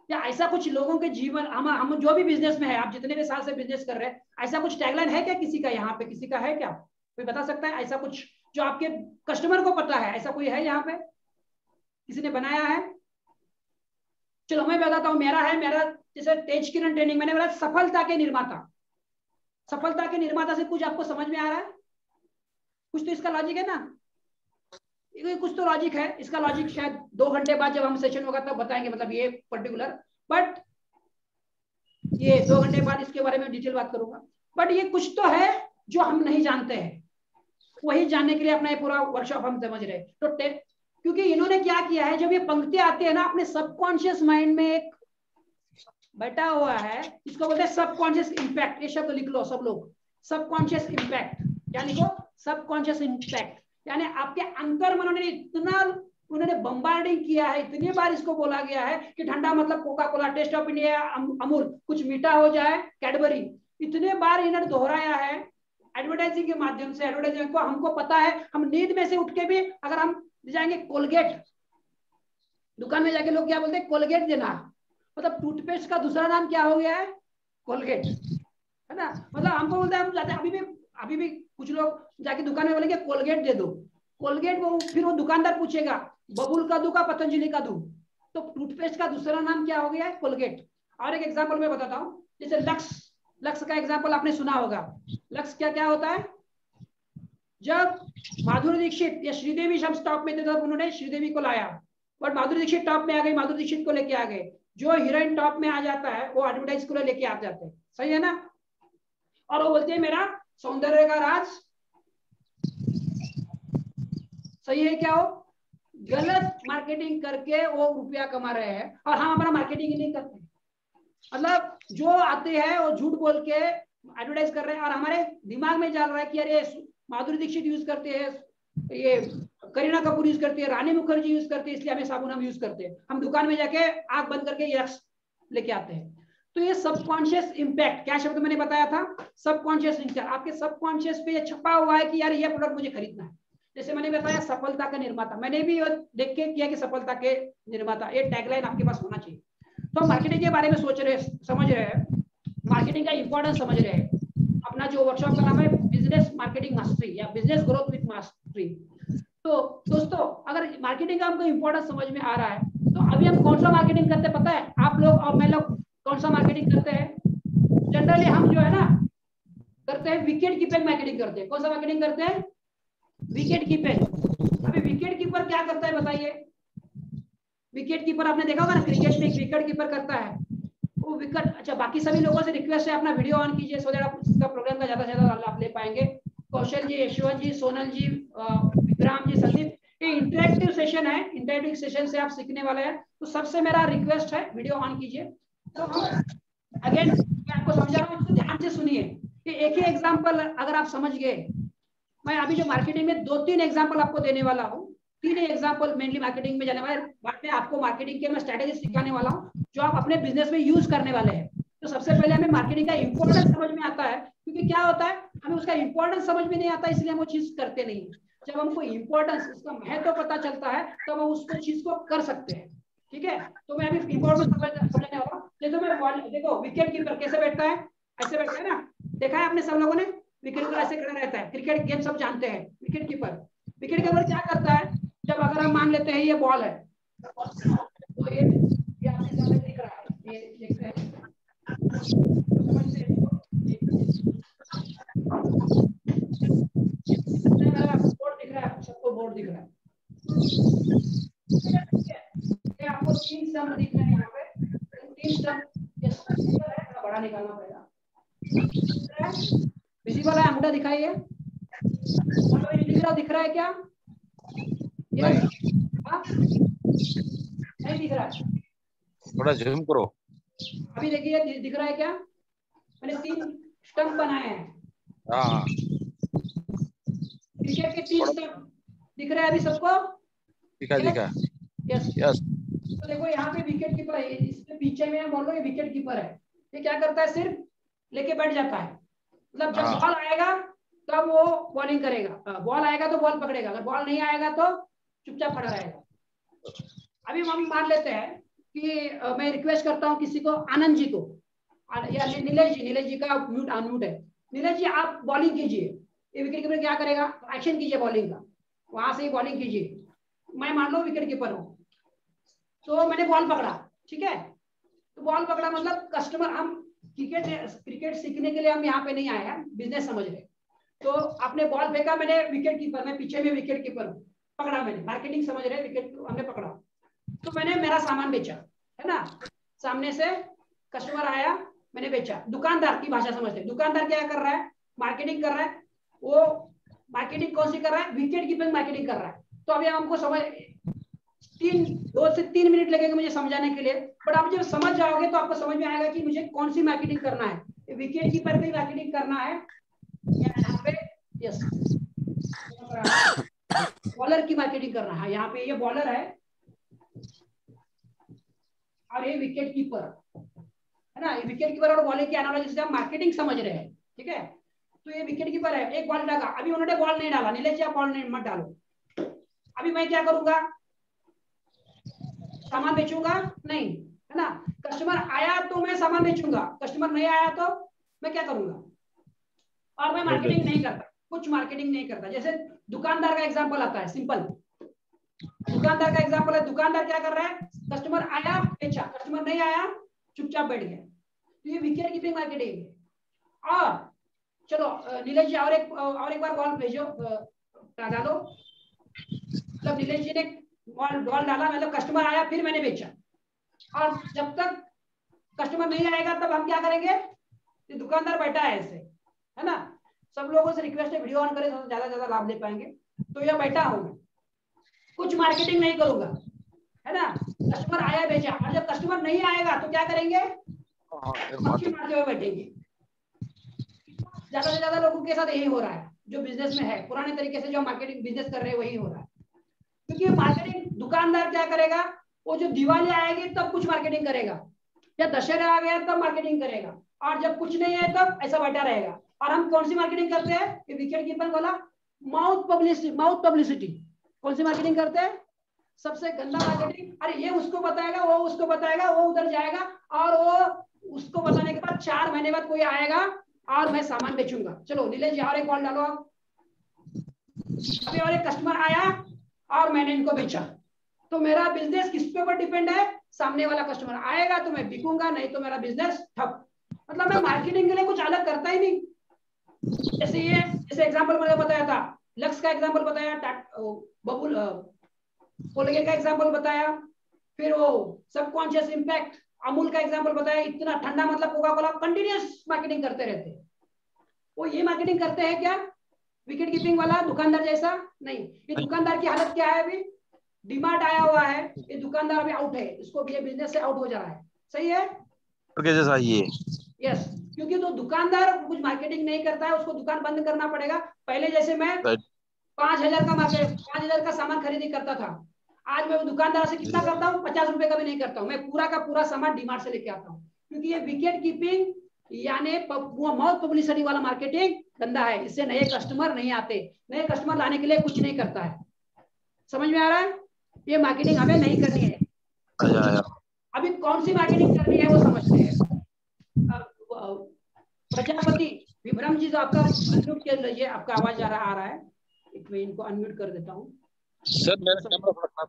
या ऐसा कुछ लोगों के जीवन, हम जो भी बिजनेस में है, आप जितने भी साल से बिजनेस कर रहे हैं, ऐसा कुछ टैगलाइन है क्या किसी का? यहाँ पे किसी का है क्या? कोई बता सकता है ऐसा कुछ जो आपके कस्टमर को पता है? ऐसा कोई है यहाँ पे? किसी ने बनाया है? चलो मैं बताता हूँ, मेरा है। मेरा जैसे तेज किरण ट्रेनिंग, मैंने बोला सफलता के निर्माता। सफलता के निर्माता से कुछ आपको समझ में आ रहा है? कुछ तो इसका लॉजिक है ना, कुछ तो लॉजिक है। इसका लॉजिक शायद 2 घंटे बाद जब हम सेशन होगा तब बताएंगे, मतलब ये पर्टिकुलर। बट ये 2 घंटे बाद इसके बारे में डिटेल बात करूंगा। बट ये कुछ तो है जो हम नहीं जानते हैं, वही जानने के लिए अपना ये पूरा वर्कशॉप हम समझ रहे। तो क्योंकि इन्होंने क्या किया है, जब ये पंक्तियां आती है ना, अपने सबकॉन्शियस माइंड में एक बैठा हुआ है, इसको बोलते हैं सबकॉन्शियस इंपैक्ट। ये शब्द लिख लो सब लोग, सबकॉन्शियस इंपैक्ट। क्या लिखो? Subconscious impact. यानी आपके अंतर मन ने इतना उन्होंने बम्बार्डिंग किया है, इतनी बार इसको बोला गया है कि ठंडा मतलब Coca Cola, taste of India Amul, कुछ मीठा हो जाए कैडबरी, इतने बार इन्होंने दोहराया है एडवर्टाइजिंग के माध्यम से। एडवर्टाइजिंग को हमको पता है, हम नींद में से उठ के भी अगर हम जाएंगे कोलगेट, दुकान में जाके लोग क्या बोलते हैं? कोलगेट देना। मतलब टूथपेस्ट का दूसरा नाम क्या हो गया है? कोलगेट, है ना। मतलब हमको बोलते हैं, हम जाते हैं अभी भी कुछ लोग जाके दुकान में बोलेंगे कोलगेट दे दो। कोलगेट वो फिर वो दुकानदार पूछेगा बबुल का दूं का पतंजलि का दूं? तो टूथपेस्ट का दूसरा नाम क्या हो गया है? कोलगेट। और एक एग्जांपल मैं बताता हूँ, जैसे लक्स का एग्जांपल आपने सुना होगा। लक्स क्या क्या होता है? जब माधुरी दीक्षित या श्रीदेवी हम टॉप में थे तब उन्होंने श्रीदेवी को लाया, बट माधुरी दीक्षित टॉप में आ गई, माधुरी दीक्षित को लेके आ गए। जो हीरोइन टॉप में आ जाता है वो एडवर्टाइज को लेके आ जाते हैं, सही है ना। और वो बोलते हैं मेरा सौंदर्य का राज, सही है क्या? वो गलत मार्केटिंग करके वो रुपया कमा रहे हैं और हम हमारा मार्केटिंग ही नहीं करते। मतलब जो आते हैं वो झूठ बोल के एडवर्टाइज कर रहे हैं और हमारे दिमाग में चल रहा है कि अरे माधुरी दीक्षित यूज करते हैं, ये करीना कपूर यूज करती है, रानी मुखर्जी यूज करती है, इसलिए हमें साबुन हम यूज करते हैं। हम दुकान में जाके आंख बंद करके ये लेके आते हैं। तो ये सबकॉन्शियस इम्पैक्ट, क्या शब्द मैंने बताया था, सबकॉन्शियस इम्पैक्ट, आपके सबकॉन्शियस पे ये छपा हुआ है कि यार ये प्रोडक्ट मुझे खरीदना है। जैसे मैंने बताया सफलता का निर्माता, मैंने भी देख के किया कि सफलता के निर्माता, ये टैगलाइन आपके पास होना चाहिए। तो हम मार्केटिंग के बारे में सोच रहे, समझ रहे हैं, मार्केटिंग का इंपॉर्टेंस समझ रहे हैं। अपना जो वर्कशॉप का नाम है बिजनेस मार्केटिंग मास्टरी या बिजनेस ग्रोथ विद मास्टरी। तो दोस्तों अगर मार्केटिंग का हमको इंपॉर्टेंस समझ में आ रहा है, तो अभी हम कौन सा मार्केटिंग करते हैं पता है आप लोग और मैं लोग? कौन सा मार्केटिंग करते हैं? जनरली हम जो है ना करते हैं विकेट कीपिंग मार्केटिंग करते हैं। कौन सा मार्केटिंग करते हैं? Wicket keeping. अभी विकेट कीपर क्या करता है बताइए? विकेट कीपर आपने देखा होगा ना, क्रिकेट में एक विकेट कीपर करता है वो विकेट। अच्छा, बाकी सभी लोगों से रिक्वेस्ट है अपना वीडियो ऑन कीजिए, सो दैट आप इसका प्रोग्राम का ज्यादा से ज्यादा लाभ ले पाएंगे। कौशल जी, यशवंत जी, सोनल जी, विक्राम जी, संदीप, ये इंटरेक्टिव सेशन है, इंटरेक्टिव सेशन से आप सीखने वाले हैं, तो सबसे मेरा रिक्वेस्ट है वीडियो ऑन कीजिए। तो हम अगेन मैं आपको समझा रहा हूँ, इसको ध्यान से सुनिए कि एक ही एग्जाम्पल अगर आप समझ गए, मैं अभी जो मार्केटिंग में 2-3 एग्जाम्पल आपको देने वाला हूँ, 3 एग्जाम्पल मेनली मार्केटिंग में जाने वाले, बाद में आपको मार्केटिंग के मैं स्ट्रेटेजी सिखाने वाला हूँ जो आप अपने बिजनेस में यूज करने वाले हैं। तो सबसे पहले हमें मार्केटिंग का इंपॉर्टेंस समझ में आता है, क्योंकि क्या होता है हमें उसका इंपॉर्टेंस समझ में नहीं आता, इसलिए हम वो चीज करते नहीं। जब हमको इंपॉर्टेंस, उसका महत्व पता चलता है, तब हम उसको चीज को कर सकते हैं। ठीक है, तो मैं अभी इंपॉर्टेंस समझने वाला हूँ। जैसे मैं देखो विकेट कीपर कैसे बैठता है, ऐसे बैठता है ना, देखा है आपने सब लोगों ने? विकेट कीपर ऐसे खड़ा रहता है, क्रिकेट गेम सब जानते हैं। विकेट कीपर क्या करता है, जब अगर हम मान लेते हैं ये बॉल है, तो ये आपके सामने दिख रहा है, ये देखते हैं, बोर्ड दिख रहा है, सबको बोर्ड दिख रहा है, ये आपको 3 स्टंप दिख रहे हैं यहाँ पे, 3 स्टंप है, बड़ा निकालना पड़ेगा। विजिबल है, अंगूठा दिखाइए, दिख रहा है क्या? नहीं दिख रहा है, थोड़ा जूम करो। अभी देखिए दिख रहा है क्या? मैंने 3 स्टंप बनाए हैं। हाँ, क्रिकेट के 3 स्टंप दिख रहे हैं अभी सबको? दिखा। यस। तो देखो यहाँ पे विकेट कीपर है, इसके पीछे में बोल रहा हूँ ये विकेट कीपर है। ये क्या करता है, सिर्फ लेके बैठ जाता है, मतलब जब बॉल आएगा तब वो बॉलिंग करेगा, बॉल आएगा तो बॉल पकड़ेगा, अगर बॉल नहीं आएगा तो चुपचाप खड़ा रहेगा। अभी हम मान लेते हैं कि मैं रिक्वेस्ट करता हूँ किसी को, आनंद जी को या नीलेश जी का म्यूट अनम्यूट है। नीलेश जी आप बॉलिंग कीजिए, ये विकेट कीपर क्या करेगा, एक्शन कीजिए बॉलिंग का, वहां से ही बॉलिंग कीजिए। मैं मान लो विकेट कीपर हूँ, तो मैंने बॉल पकड़ा, ठीक है, तो बॉल पकड़ा मतलब कस्टमर, हम क्रिकेट सीखने के लिए हम यहाँ पे नहीं आए हैं, बिजनेस समझ रहे। तो आपने बॉल फेंका, मैंने विकेट कीपर, मैं पीछे में विकेट कीपर हूँ, पकड़ा मैंने, मार्केटिंग समझ रहे, विकेट हमने पकड़ा, तो मैंने मेरा सामान बेचा, है ना, सामने से कस्टमर आया, मैंने बेचा। दुकानदार की भाषा समझते हैं, दुकानदार क्या कर रहा है, मार्केटिंग कर रहा है। वो मार्केटिंग कौन सी कर रहा है, विकेट कीपिंग मार्केटिंग कर रहा है। तो अभी हमको समझ 2 से 3 मिनट लगेगा मुझे समझाने के लिए, बट आप जब समझ जाओगे तो आपको समझ में आएगा कि मुझे कौन सी मार्केटिंग करना है, विकेट कीपर की मार्केटिंग करना है या यहाँ पे यस बॉलर की मार्केटिंग करना है। यहाँ पे ये बॉलर है और ये विकेट कीपर है ना, ये विकेट कीपर और बॉलर की एनालॉजी से हम मार्केटिंग समझ रहे हैं, ठीक है। तो ये विकेट कीपर है, एक बॉल डाला, अभी उन्होंने बॉल नहीं डाला, नीलेश जी बॉल नहीं मत डालो। अभी मैं क्या करूंगा, सामान बेचूंगा नहीं, है ना, कस्टमर आया तो मैं सामान बेचूंगा, कस्टमर नहीं आया तो मैं क्या करूंगा, और मैं मार्केटिंग नहीं करता, कुछ मार्केटिंग नहीं करता। जैसे दुकानदार का एग्जांपल आता है, सिंपल दुकानदार का एग्जांपल है, दुकानदार क्या कर रहा है, कस्टमर आया बेचा, कस्टमर नहीं आया चुपचाप बैठ गया, तो ये विकेट कीपिंग मार्केटिंग है। और चलो नीलेश जी और एक बार बॉल भेजो, डालो, मतलब नीलेश जी ने बॉल डाला, मतलब कस्टमर आया फिर मैंने बेचा, और जब तक कस्टमर नहीं आएगा तब हम क्या करेंगे, ये दुकानदार बैठा है ऐसे, है ना। सब लोगों से रिक्वेस्ट है वीडियो ऑन करें तो ज्यादा ज्यादा लाभ ले पाएंगे। तो ये बैठा हूं मैं, कुछ मार्केटिंग नहीं करूंगा, है ना, कस्टमर आया बेचा, और जब कस्टमर नहीं आएगा तो क्या करेंगे, मक्खी मारते हुए बैठेंगे। ज्यादा से ज्यादा लोगों के साथ यही हो रहा है जो बिजनेस में है, पुराने तरीके से जो मार्केटिंग बिजनेस कर रहे हैं वही हो रहा है। क्योंकि मार्केटिंग दुकानदार क्या करेगा, वो जो दिवाली आएगी तब कुछ मार्केटिंग करेगा, या दशहरा आ गया तब मार्केटिंग करेगा, और जब कुछ नहीं है तब ऐसा बैठा रहेगा। और हम कौन सी मार्केटिंग करते हैं, ये विकेट कीपर वाला माउथ पब्लिसिटी। कौन सी मार्केटिंग करते हैं, सबसे गंदा मार्केटिंग। अरे ये उसको बताएगा, वो उसको बताएगा, वो उधर जाएगा, और वो उसको बताने के बाद 4 महीने बाद कोई आएगा और मैं सामान बेचूंगा। चलो नीलेश जी और एक कॉल डालो आप। अभी और एक कस्टमर आया और मैंने इनको बेचा, तो मेरा बिजनेस किस पे ऊपर डिपेंड है, सामने वाला कस्टमर आएगा तो मैं बिकूंगा, नहीं तो मेरा बिजनेस ठप। मतलब मैं मार्केटिंग के लिए कुछ अलग करता ही नहीं। जैसे एग्जांपल मैंने बताया था, लक्स का एग्जांपल बताया, बबुल कोलगेट का एग्जांपल बताया, फिर वो सबकॉन्शियस इंपैक्ट अमूल का एग्जांपल बताया। इतना ठंडा मतलब कोका कोला कंटिन्यूअस मार्केटिंग करते रहते हैं। वो ये मार्केटिंग करते हैं क्या, विकेट कीपिंग वाला दुकानदार जैसा नहीं। ये दुकानदार की हालत क्या है, अभी डिमांड आया हुआ है, ये दुकानदार अभी आउट है, इसको ये बिजनेस से आउट हो जा रहा है। सही है जैसा ये यस, क्योंकि तो दुकानदार कुछ मार्केटिंग नहीं करता है, उसको दुकान बंद करना पड़ेगा। पहले जैसे मैं 5,000 का सामान खरीदी करता था, आज मैं दुकानदार से कितना करता हूँ, 50 रुपए का भी नहीं करता हूँ, मैं पूरा का पूरा सामान डीमार्ट से लेके आता हूँ। क्योंकि ये विकेट कीपिंग यानी माउथ पब्लिसिटी वाला मार्केटिंग गंदा है, इससे नए कस्टमर नहीं आते, नए कस्टमर लाने के लिए कुछ नहीं करता है। समझ में आ रहा है, ये मार्केटिंग हमें नहीं करनी है। अभी कौन सी मार्केटिंग करनी है वो समझते हैं। प्रजापति विभ्रम जी, जो आपका अनम्यूट कर लीजिए, आपका आवाज आ रहा है, एक मैं इनको अनम्यूट कर देता हूँ सर। मेरा कैमरा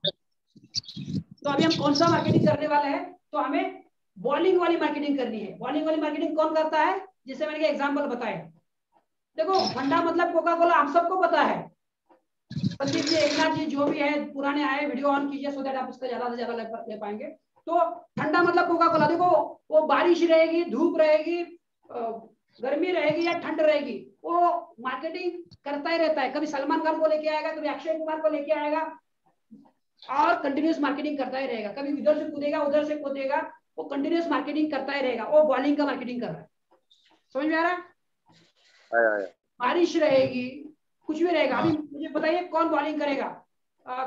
तो अभी हम कौन सा मार्केटिंग करने वाले हैं, तो हमें बॉलिंग वाली मार्केटिंग करनी है। बॉलिंग वाली मार्केटिंग कौन करता है, जिससे मैंने एग्जांपल बताया। देखो वंडा मतलब कोका कोला आप सबको पता है, संदीप जी, एकनाथ जी, जो भी है पुराने आए, वीडियो ऑन कीजिए सो दैट आप उसका ज्यादा से ज्यादा ले पाएंगे। तो ठंडा मतलब कोका कोला, देखो वो बारिश रहेगी, धूप रहेगी, गर्मी रहेगी या ठंड रहेगी, वो मार्केटिंग करता ही रहता है। कभी सलमान खान को लेके आएगा, कभी अक्षय कुमार को लेके आएगा, और कंटिन्यूस मार्केटिंग करता ही रहेगा। कभी इधर से कूदेगा, उधर से कूदेगा, वो कंटिन्यूस मार्केटिंग करता ही रहेगा। वो बॉलिंग का मार्केटिंग कर रहा है। समझ में आ रहा है, बारिश रहेगी, कुछ भी रहेगा। अभी मुझे बताइए कौन बॉलिंग करेगा,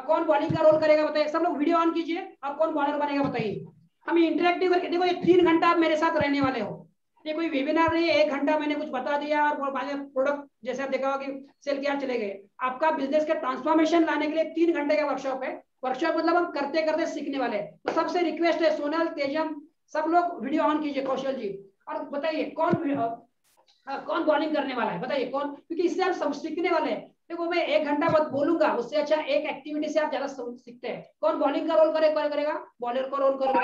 कौन बॉलिंग का रोल करेगा, बताइए। सब लोग वीडियो ऑन कीजिए, और कौन बॉलर बनेगा बताइए। हम इंटरेक्टिव करके, देखो ये 3 घंटा आप मेरे साथ रहने वाले हो, ये कोई वेबिनार नहीं है। 1 घंटा मैंने कुछ बता दिया और प्रोडक्ट जैसे आप देखा होगा कि सेल किया चले गए। आपका बिजनेस का ट्रांसफॉर्मेशन लाने के लिए 3 घंटे का वर्कशॉप है। वर्कशॉप मतलब हम करते करते सीखने वाले हैं। तो सबसे रिक्वेस्ट है, सोनल, तेजम, सब लोग वीडियो ऑन कीजिए, कौशल जी, और बताइए कौन बॉलिंग करने वाला है, बताइए कौन, क्योंकि इससे आप सब सीखने वाले हैं। देखो मैं 1 घंटा बाद बोलूंगा, उससे अच्छा एक एक्टिविटी से आप ज्यादा सीखते हैं। कौन बॉलिंग का रोल करेगा, बॉलर का रोल करेगा,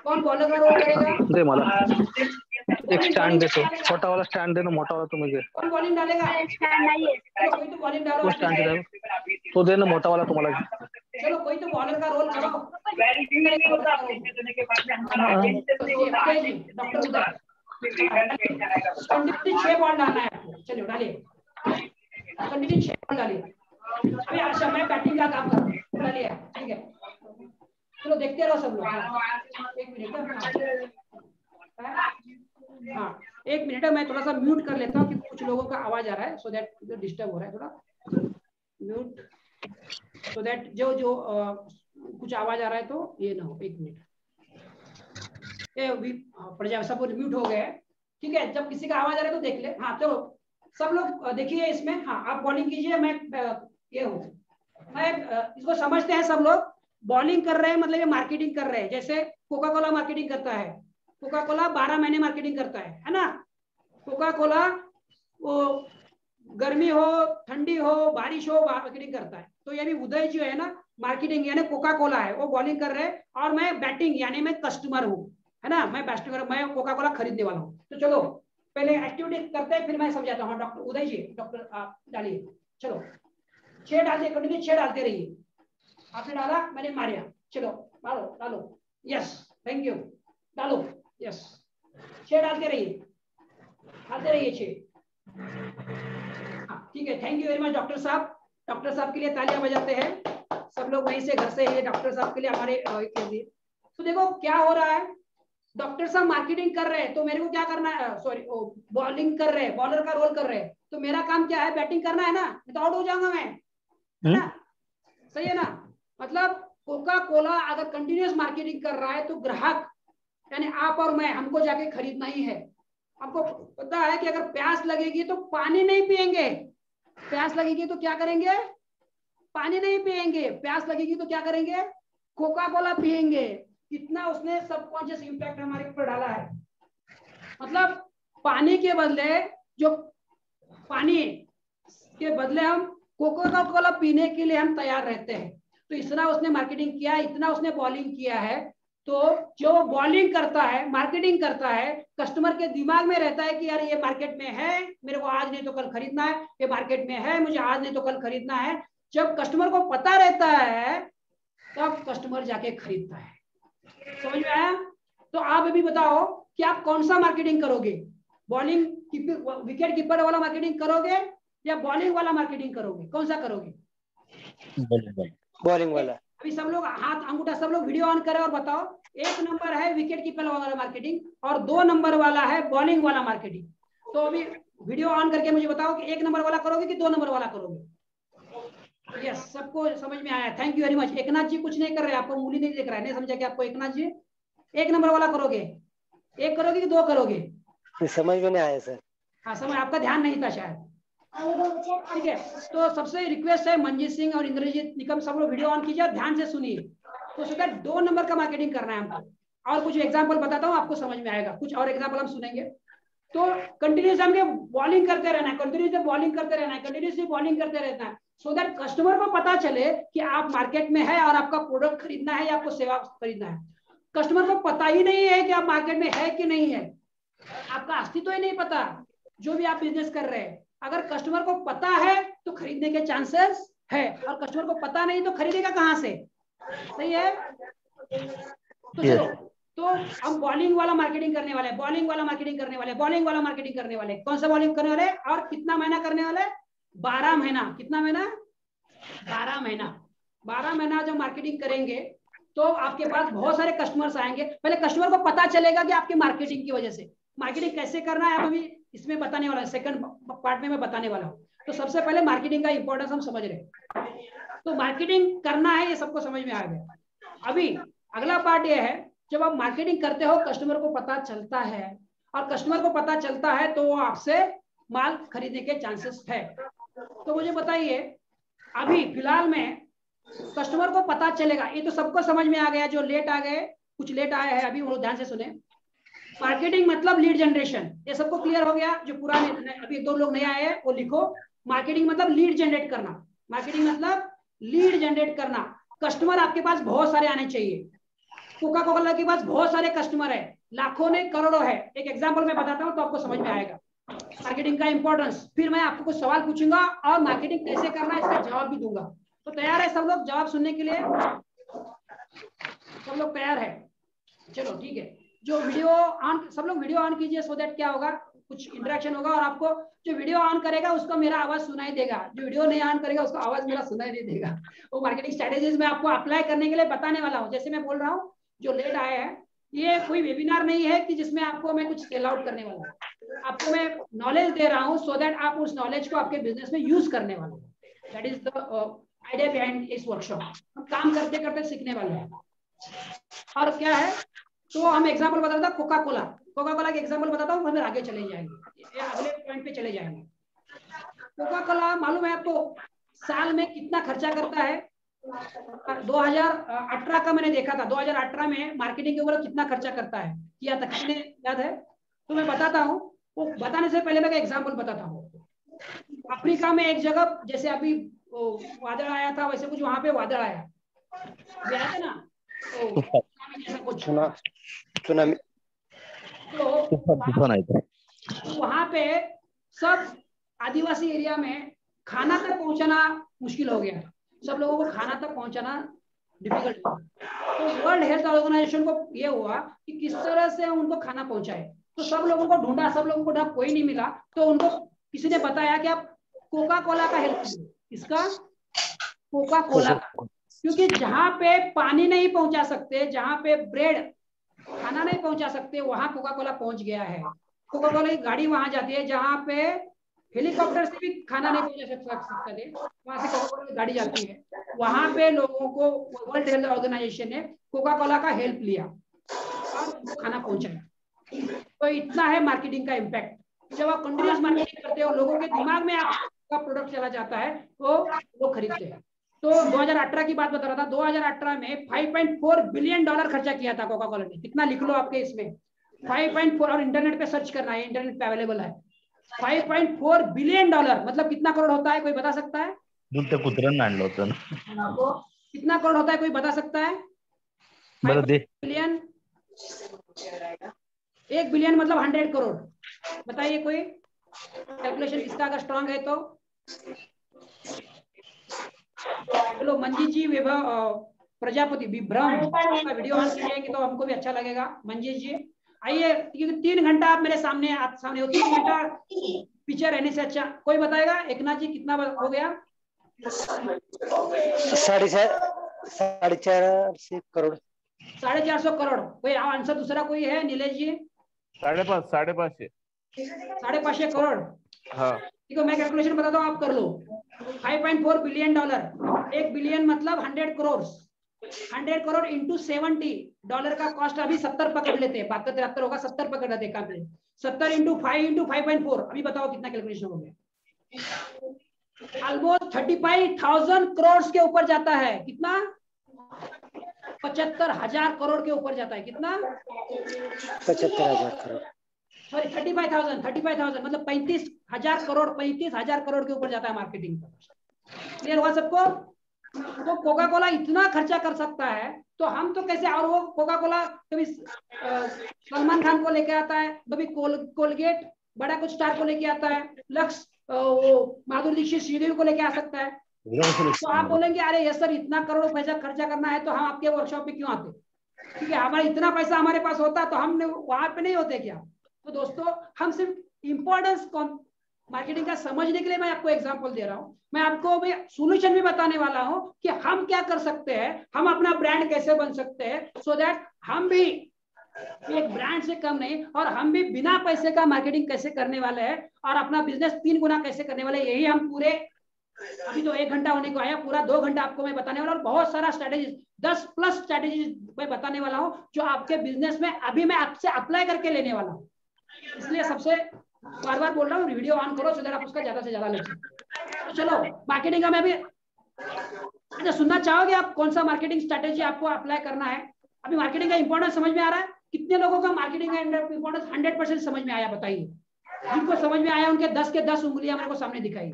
कौन बॉलर का रोल करेगा, दे मला एक स्टैंड दे, तो छोटा वाला स्टैंड दे ना, मोटा वाला तो मुझे। कौन बॉलिंग डालेगा, कोई तो बॉलिंग डालो, वो स्टैंड दे तो दे ना, मोटा वाला तुम्हारा। चलो कोई तो बॉलर का रोल करो। डॉक्टर उदय, कंटिन्यू 6 बॉल डालना है आपको, चलिए डालिए, कंटिन्यू 6 बॉल डालिए। अभी अच्छा मैं बैटिंग का काम कर रहा हूँ, डालिए, ठीक है। चलो देखते रहो सब लोग। एक मिनट, हाँ 1 मिनट है, मैं थोड़ा सा म्यूट कर लेता हूँ क्योंकि कुछ लोगों का आवाज आ रहा है, सो दैट डिस्टर्ब हो रहा है, थोड़ा म्यूट, सो दैट जो कुछ आवाज आ रहा है तो ये ना हो। 1 मिनट, प्रजा सब म्यूट हो गए, ठीक है। जब किसी का आवाज आ रहा है तो देख ले। हाँ चलो सब लोग देखिए इसमें, हाँ आप बॉलिंग कीजिए, मैं ये हूँ, मैं इसको समझते हैं सब लोग। बॉलिंग कर रहे हैं मतलब ये मार्केटिंग कर रहे हैं। जैसे कोका कोला मार्केटिंग करता है, कोका कोला 12 महीने मार्केटिंग करता है ना। कोका कोला वो गर्मी हो, ठंडी हो, बारिश हो, मार्केटिंग करता है। तो ये भी उदय जो है ना, मार्केटिंग यानी कोका कोला है, वो बॉलिंग कर रहे हैं, और मैं बैटिंग यानी मैं कस्टमर हूँ, है ना, मैं कस्टमर, मैं कोका कोला खरीदने वाला हूँ। तो चलो पहले एक्टिविटी करते हैं, फिर मैं समझाता हूँ। डॉक्टर उदय जी, डॉक्टर आप डालिए, चलो 6 डालते, कंटिन्यू 6 डालते रहिए। आपने डाला, मैंने मारिया, चलो मारो, डालो, यस, थैंक यू, डालो, यस, 6 डालते रहिए, 6। हाँ ठीक है, thank you very much doctor साहब। डॉक्टर साहब के लिए तालियां बजाते हैं सब लोग, वहीं से घर से ये डॉक्टर साहब के लिए हमारे के लिए। तो देखो क्या हो रहा है, डॉक्टर साहब मार्केटिंग कर रहे हैं, तो मेरे को क्या करना है, सॉरी बॉलिंग कर रहे हैं, बॉलर का रोल कर रहे हैं, तो मेरा काम क्या है, बैटिंग करना है ना, तो आउट हो जाऊंगा मैं, है ना, सही है ना। मतलब कोका कोला अगर कंटिन्यूस मार्केटिंग कर रहा है तो ग्राहक यानी आप और मैं, हमको जाके खरीदना ही है। आपको पता है कि अगर प्यास लगेगी तो पानी नहीं पिएंगे, प्यास लगेगी तो क्या करेंगे? पानी नहीं पिएंगे। प्यास लगेगी तो क्या करेंगे? कोका कोला पिएंगे। इतना उसने सबकॉन्शियस इंपैक्ट हमारे ऊपर डाला है। मतलब पानी के बदले हम कोका कोला पीने के लिए हम तैयार रहते हैं। तो इतना उसने मार्केटिंग किया, इतना उसने बॉलिंग किया है। तो जो बॉलिंग करता है, मार्केटिंग करता है, कस्टमर के दिमाग में रहता है कि यार ये मार्केट में है, मेरे को आज नहीं तो कल खरीदना है, ये मार्केट में है, मुझे आज नहीं तो कल खरीदना है। जब कस्टमर को पता रहता है तब कस्टमर जाके खरीदता है। समझ में आया? तो आप अभी बताओ कि आप कौन सा मार्केटिंग करोगे? बॉलिंग विकेट कीपर वाला मार्केटिंग करोगे या बॉलिंग वाला मार्केटिंग करोगे? कौन सा करोगे? बॉलिंग वाला। अभी सब लोग हाथ अंगूठा सब लोग वीडियो ऑन करें और बताओ। 1 नंबर है विकेट कीपर वाला मार्केटिंग और 2 नंबर वाला है बॉलिंग वाला मार्केटिंग। तो अभी वीडियो ऑन करके मुझे बताओ कि 1 नंबर वाला करोगे कि 2 नंबर वाला करोगे? यस, सबको समझ में आया। Thank you very much. Eknath ji कुछ नहीं कर रहे, आपको मूली नहीं दिख रहा है, नहीं समझा कि आपको एकनाथ जी 1 नंबर वाला करोगे? 1 करोगे कि 2 करोगे? समझ में नहीं आया सर। हाँ, समझ, आपका ध्यान नहीं था शायद। ठीक है, तो सबसे रिक्वेस्ट है मंजीत सिंह और इंद्रजीत निकम, सब लोग वीडियो ऑन कीजिए और ध्यान से सुनिए। तो सीधा 2 नंबर का मार्केटिंग करना है हमको। और कुछ एग्जांपल बताता हूँ, आपको समझ में आएगा। कुछ और एग्जांपल हम सुनेंगे। तो कंटिन्यूस हमें बॉलिंग करते रहना है, कंटिन्यूसली बॉलिंग करते रहना है, कंटिन्यूसली बॉलिंग करते रहना है, सो दैट कस्टमर को पता चले कि आप मार्केट में है और आपका प्रोडक्ट खरीदना है या आपको सेवा खरीदना है। कस्टमर को पता ही नहीं है कि आप मार्केट में है कि नहीं है, आपका अस्तित्व ही नहीं पता। जो भी आप बिजनेस कर रहे हैं, अगर कस्टमर को पता है तो खरीदने के चांसेस है, और कस्टमर को पता नहीं तो खरीदेगा कहां से? सही है? तो चलो, तो हम बॉलिंग वाला मार्केटिंग करने वाले, बॉलिंग वाला मार्केटिंग करने वाले, बॉलिंग वाला मार्केटिंग करने वाले। कौन सा बॉलिंग करने वाले और कितना महीना करने वाले? 12 महीना। कितना महीना? 12 महीना। 12 महीना जब मार्केटिंग करेंगे तो आपके पास बहुत सारे कस्टमर्स आएंगे। पहले कस्टमर को पता चलेगा कि आपकी मार्केटिंग की वजह से। मार्केटिंग कैसे करना है आप अभी इसमें बताने वाला, सेकंड पार्ट में मैं बताने वाला हूँ। तो सबसे पहले मार्केटिंग का इंपॉर्टेंस हम समझ रहे हैं। तो मार्केटिंग करना है, ये सबको समझ में आ गया। अभी अगला पार्ट ये है, जब आप मार्केटिंग करते हो कस्टमर को पता चलता है, और कस्टमर को पता चलता है तो वो आपसे माल खरीदने के चांसेस है। तो मुझे बताइए, अभी फिलहाल में कस्टमर को पता चलेगा, ये तो सबको समझ में आ गया। जो लेट आ गए, कुछ लेट आए हैं अभी, वो ध्यान से सुने। मार्केटिंग मतलब लीड जनरेशन, ये सबको क्लियर हो गया? जो पुराने अभी 2 लोग नए आए हैं वो लिखो। मार्केटिंग मतलब लीड जनरेट करना। मार्केटिंग मतलब लीड जनरेट करना। कस्टमर आपके पास बहुत सारे आने चाहिए। कोका कोला के पास बहुत सारे कस्टमर है, लाखों ने करोड़ों है। एक एग्जांपल मैं बताता हूं तो आपको समझ में आएगा मार्केटिंग का इंपॉर्टेंस। फिर मैं आपको कुछ सवाल पूछूंगा और मार्केटिंग कैसे करना है इसका जवाब भी दूंगा। तो तैयार है सब लोग जवाब सुनने के लिए? सब लोग तैयार है? चलो ठीक है। जो वीडियो ऑन, सब लोग वीडियो ऑन कीजिए, सो दैट क्या होगा, कुछ इंटरेक्शन होगा और आपको जो वीडियो ऑन करेगा उसको मेरा आवाज सुनाई देगा, जो वीडियो नहीं ऑन करेगा उसको आवाज मेरा सुनाई नहीं देगा। वो मार्केटिंग स्ट्रेटेजीज में आपको अप्लाई करने के लिए बताने वाला हूँ। जैसे मैं बोल रहा हूँ, जो लेट आए हैं, ये कोई वेबिनार नहीं है कि जिसमें आपको मैं कुछ सेल आउट करने वाला हूँ। आपको मैं नॉलेज दे रहा हूँ सो दैट आप उस नॉलेज को आपके बिजनेस में यूज करने वाले हैं। That is the idea behind इस वर्कशॉप। हम काम करते करते सीखने वाले हैं। और क्या है, तो हम एग्जांपल बताता हूँ कोका कोला। कोका कोला के एग्जांपल बताता हूँ, फिर आगे चले जाएंगे, अगले पॉइंट पे चले जाएंगे। कोका कोला मालूम है आपको साल में कितना खर्चा करता है? 2018 का मैंने देखा था, 2018 में मार्केटिंग के ऊपर कितना खर्चा करता है, किया था, किसने याद है? तो मैं बताता हूँ। वो बताने से पहले मैं एग्जाम्पल बताता हूँ। अफ्रीका में एक जगह, जैसे अभी वादळ आया था, वैसे कुछ वहां पे वादळ आया, याद है ना? कुछ सुनामी। तो वहां पे सब आदिवासी एरिया में खाना तक पहुंचाना मुश्किल हो गया। सब लोगों को खाना तक पहुंचाना डिफिकल्ट हुआ। तो वर्ल्ड हेल्थ ऑर्गेनाइजेशन को ये हुआ कि किस तरह से उनको खाना पहुंचाए। तो सब लोगों को ढूंढा, सब लोगों को ढूंढा, कोई नहीं मिला। तो उनको किसी ने बताया कि आप कोका कोला का हेल्प कीजिए। इसका कोका कोला, क्योंकि जहां पे पानी नहीं पहुंचा सकते, जहां पे ब्रेड खाना नहीं पहुंचा सकते, वहां कोका कोला पहुंच गया है। कोका कोला की गाड़ी वहां जाती है जहां पे हेलीकॉप्टर से भी खाना नहीं पहुंचा सकते थे, वहां से कोका कोला की गाड़ी जाती है, वहां पे लोगों को वर्ल्ड हेल्थ ऑर्गेनाइजेशन ने कोका कोला का हेल्प लिया और उनको खाना पहुंचाया। तो इतना है मार्केटिंग का इम्पैक्ट। जब आप कंटिन्यूस मार्केटिंग करते हो, लोगों के दिमाग में आपका प्रोडक्ट चला जाता है तो लोग खरीदते हैं। तो 2018 की बात बता रहा था, 2018 में $5.4 बिलियन खर्चा किया था कोका कोला ने। कितना लिख लो आपके इसमें, 5.4, और इंटरनेट पे सर्च करना है, इंटरनेट पे अवेलेबल है। $5.4 बिलियन मतलब कितना करोड़ होता है, कोई बता सकता है? कितना करोड़ होता है, कोई बता सकता है? 5 बिलियन, 1 बिलियन मतलब 100 करोड़। बताइए कोई कैलकुलेशन इसका अगर स्ट्रांग है तो। चलो मंजी जी, प्रजापति विभ्रम का वीडियो ऑन कीजिएंगे तो हमको भी अच्छा लगेगा। मंजी जी आइए, क्योंकि 3 घंटा आप मेरे सामने हो, 3 घंटा पीछे रहने से अच्छा कोई बताएगा? एकनाथ जी कितना हो गया? 450 करोड़। 450 करोड़। कोई आंसर दूसरा कोई है? नीलेश जी 550 करोड़। हाँ ठीक है, मैं कैलकुलेशन बताता हूँ, आप कर लो। $5.4 बिलियन, 1 बिलियन मतलब 100 करोड़। 100 करोड़ इंटू $70 का कॉस्ट अभी 70 पकड़ लेते हैं, 72-73 होगा, 70 पकड़ लेते हैं। 70 इंटू 5 इंटू 5.4, अभी बताओ कितना कैलकुलेशन हो गया? ऑलमोस्ट 35,000 करोड़ के ऊपर जाता है। कितना? 75,000 करोड़ के ऊपर जाता है। कितना? 75,000 करोड़। सॉरी 35,000 मतलब 35,000 करोड़, 35,000 करोड़ के ऊपर जाता है मार्केटिंग का। क्लियर हुआ सबको? तो कोका कोला इतना खर्चा कर सकता है तो हम तो कैसे? और वो कोका कोला कभी सलमान खान को लेके आता है, कभी कोलगेट बड़ा कुछ स्टार को लेके आता है, लक्स वो माधुरी दीक्षित श्रीदेवी को लेके आ सकता है। तो आप बोलेंगे अरे यस सर इतना करोड़ पैसा खर्चा करना है तो हम आपके वर्कशॉप पे क्यों आते? क्योंकि हमारा इतना पैसा हमारे पास होता तो हम वहां पे नहीं होते क्या? तो दोस्तों हम सिर्फ इंपॉर्टेंस मार्केटिंग का समझने के लिए मैं आपको एग्जांपल दे रहा हूं। मैं आपको भी सोल्यूशन भी बताने वाला हूं कि हम क्या कर सकते हैं, हम अपना ब्रांड कैसे बन सकते हैं, सो दैट हम भी एक ब्रांड से कम नहीं, और हम भी बिना पैसे का मार्केटिंग कैसे करने वाले हैं और अपना बिजनेस 3 गुना कैसे करने वाले। यही हम पूरे, अभी तो 1 घंटा होने को आया, पूरा 2 घंटा आपको मैं बताने वाला हूँ। बहुत सारा स्ट्रेटेजी, 10+ स्ट्रेटेजी मैं बताने वाला हूँ जो आपके बिजनेस में अभी मैं आपसे अप्लाई करके लेने वाला हूँ। इसलिए सबसे बार बार बोल रहा हूँ वीडियो ऑन करो सो दैट आप उसका ज्यादा से ज्यादा ले सकें। तो चलो मार्केटिंग का मैं भी, अच्छा सुनना चाहोगे आप कौन सा मार्केटिंग स्ट्रेटेजी आपको अप्लाई करना है? अभी मार्केटिंग का इंपॉर्टेंस समझ में आ रहा है? कितने लोगों का मार्केटिंग का इंपॉर्टेंस 100% समझ में आया? बताइए। जिनको समझ में आया उनके 10 के 10 उंगलियां मेरे को सामने दिखाई।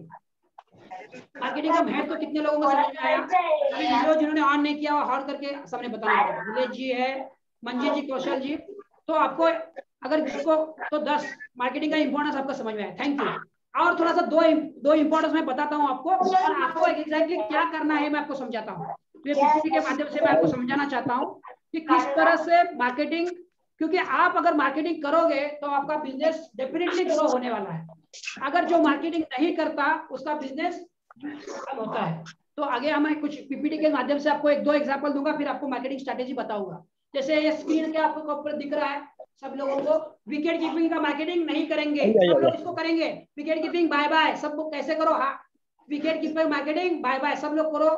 मार्केटिंग का महत्व तो कितने लोगों को समझ में आया? अभी वीडियो जिन्होंने ऑन नहीं किया वो हॉल करके सामने बताना पड़ेगा। नीलेश जी है, मंजीत जी, कौशल जी, तो आपको अगर किसको तो 10 मार्केटिंग का इंपॉर्टेंस आपको समझ में आया। Thank you. और थोड़ा सा दो इंपॉर्टेंस मैं बताता हूँ आपको, और आपको एग्जैक्टली क्या करना है मैं आपको समझाता हूँ। तो ये पीपीटी के माध्यम से मैं आपको समझाना चाहता हूँ कि किस तरह से मार्केटिंग, क्योंकि आप अगर मार्केटिंग करोगे तो आपका बिजनेस डेफिनेटली ग्रो होने वाला है। अगर जो मार्केटिंग नहीं करता उसका बिजनेस होता है। तो आगे हमें कुछ पीपीटी के माध्यम से आपको 1-2 एग्जांपल दूंगा, फिर आपको मार्केटिंग स्ट्रेटेजी बताऊंगा। जैसे ये स्क्रीन के आपको ऊपर दिख रहा है, सब लोगों को विकेट कीपिंग का मार्केटिंग नहीं करेंगे, सब लोग इसको करेंगे। विकेट कीपिंग बाय बाय, सब लोग कैसे करो? हाँ, wicket keeping marketing bye bye सब लोग करो।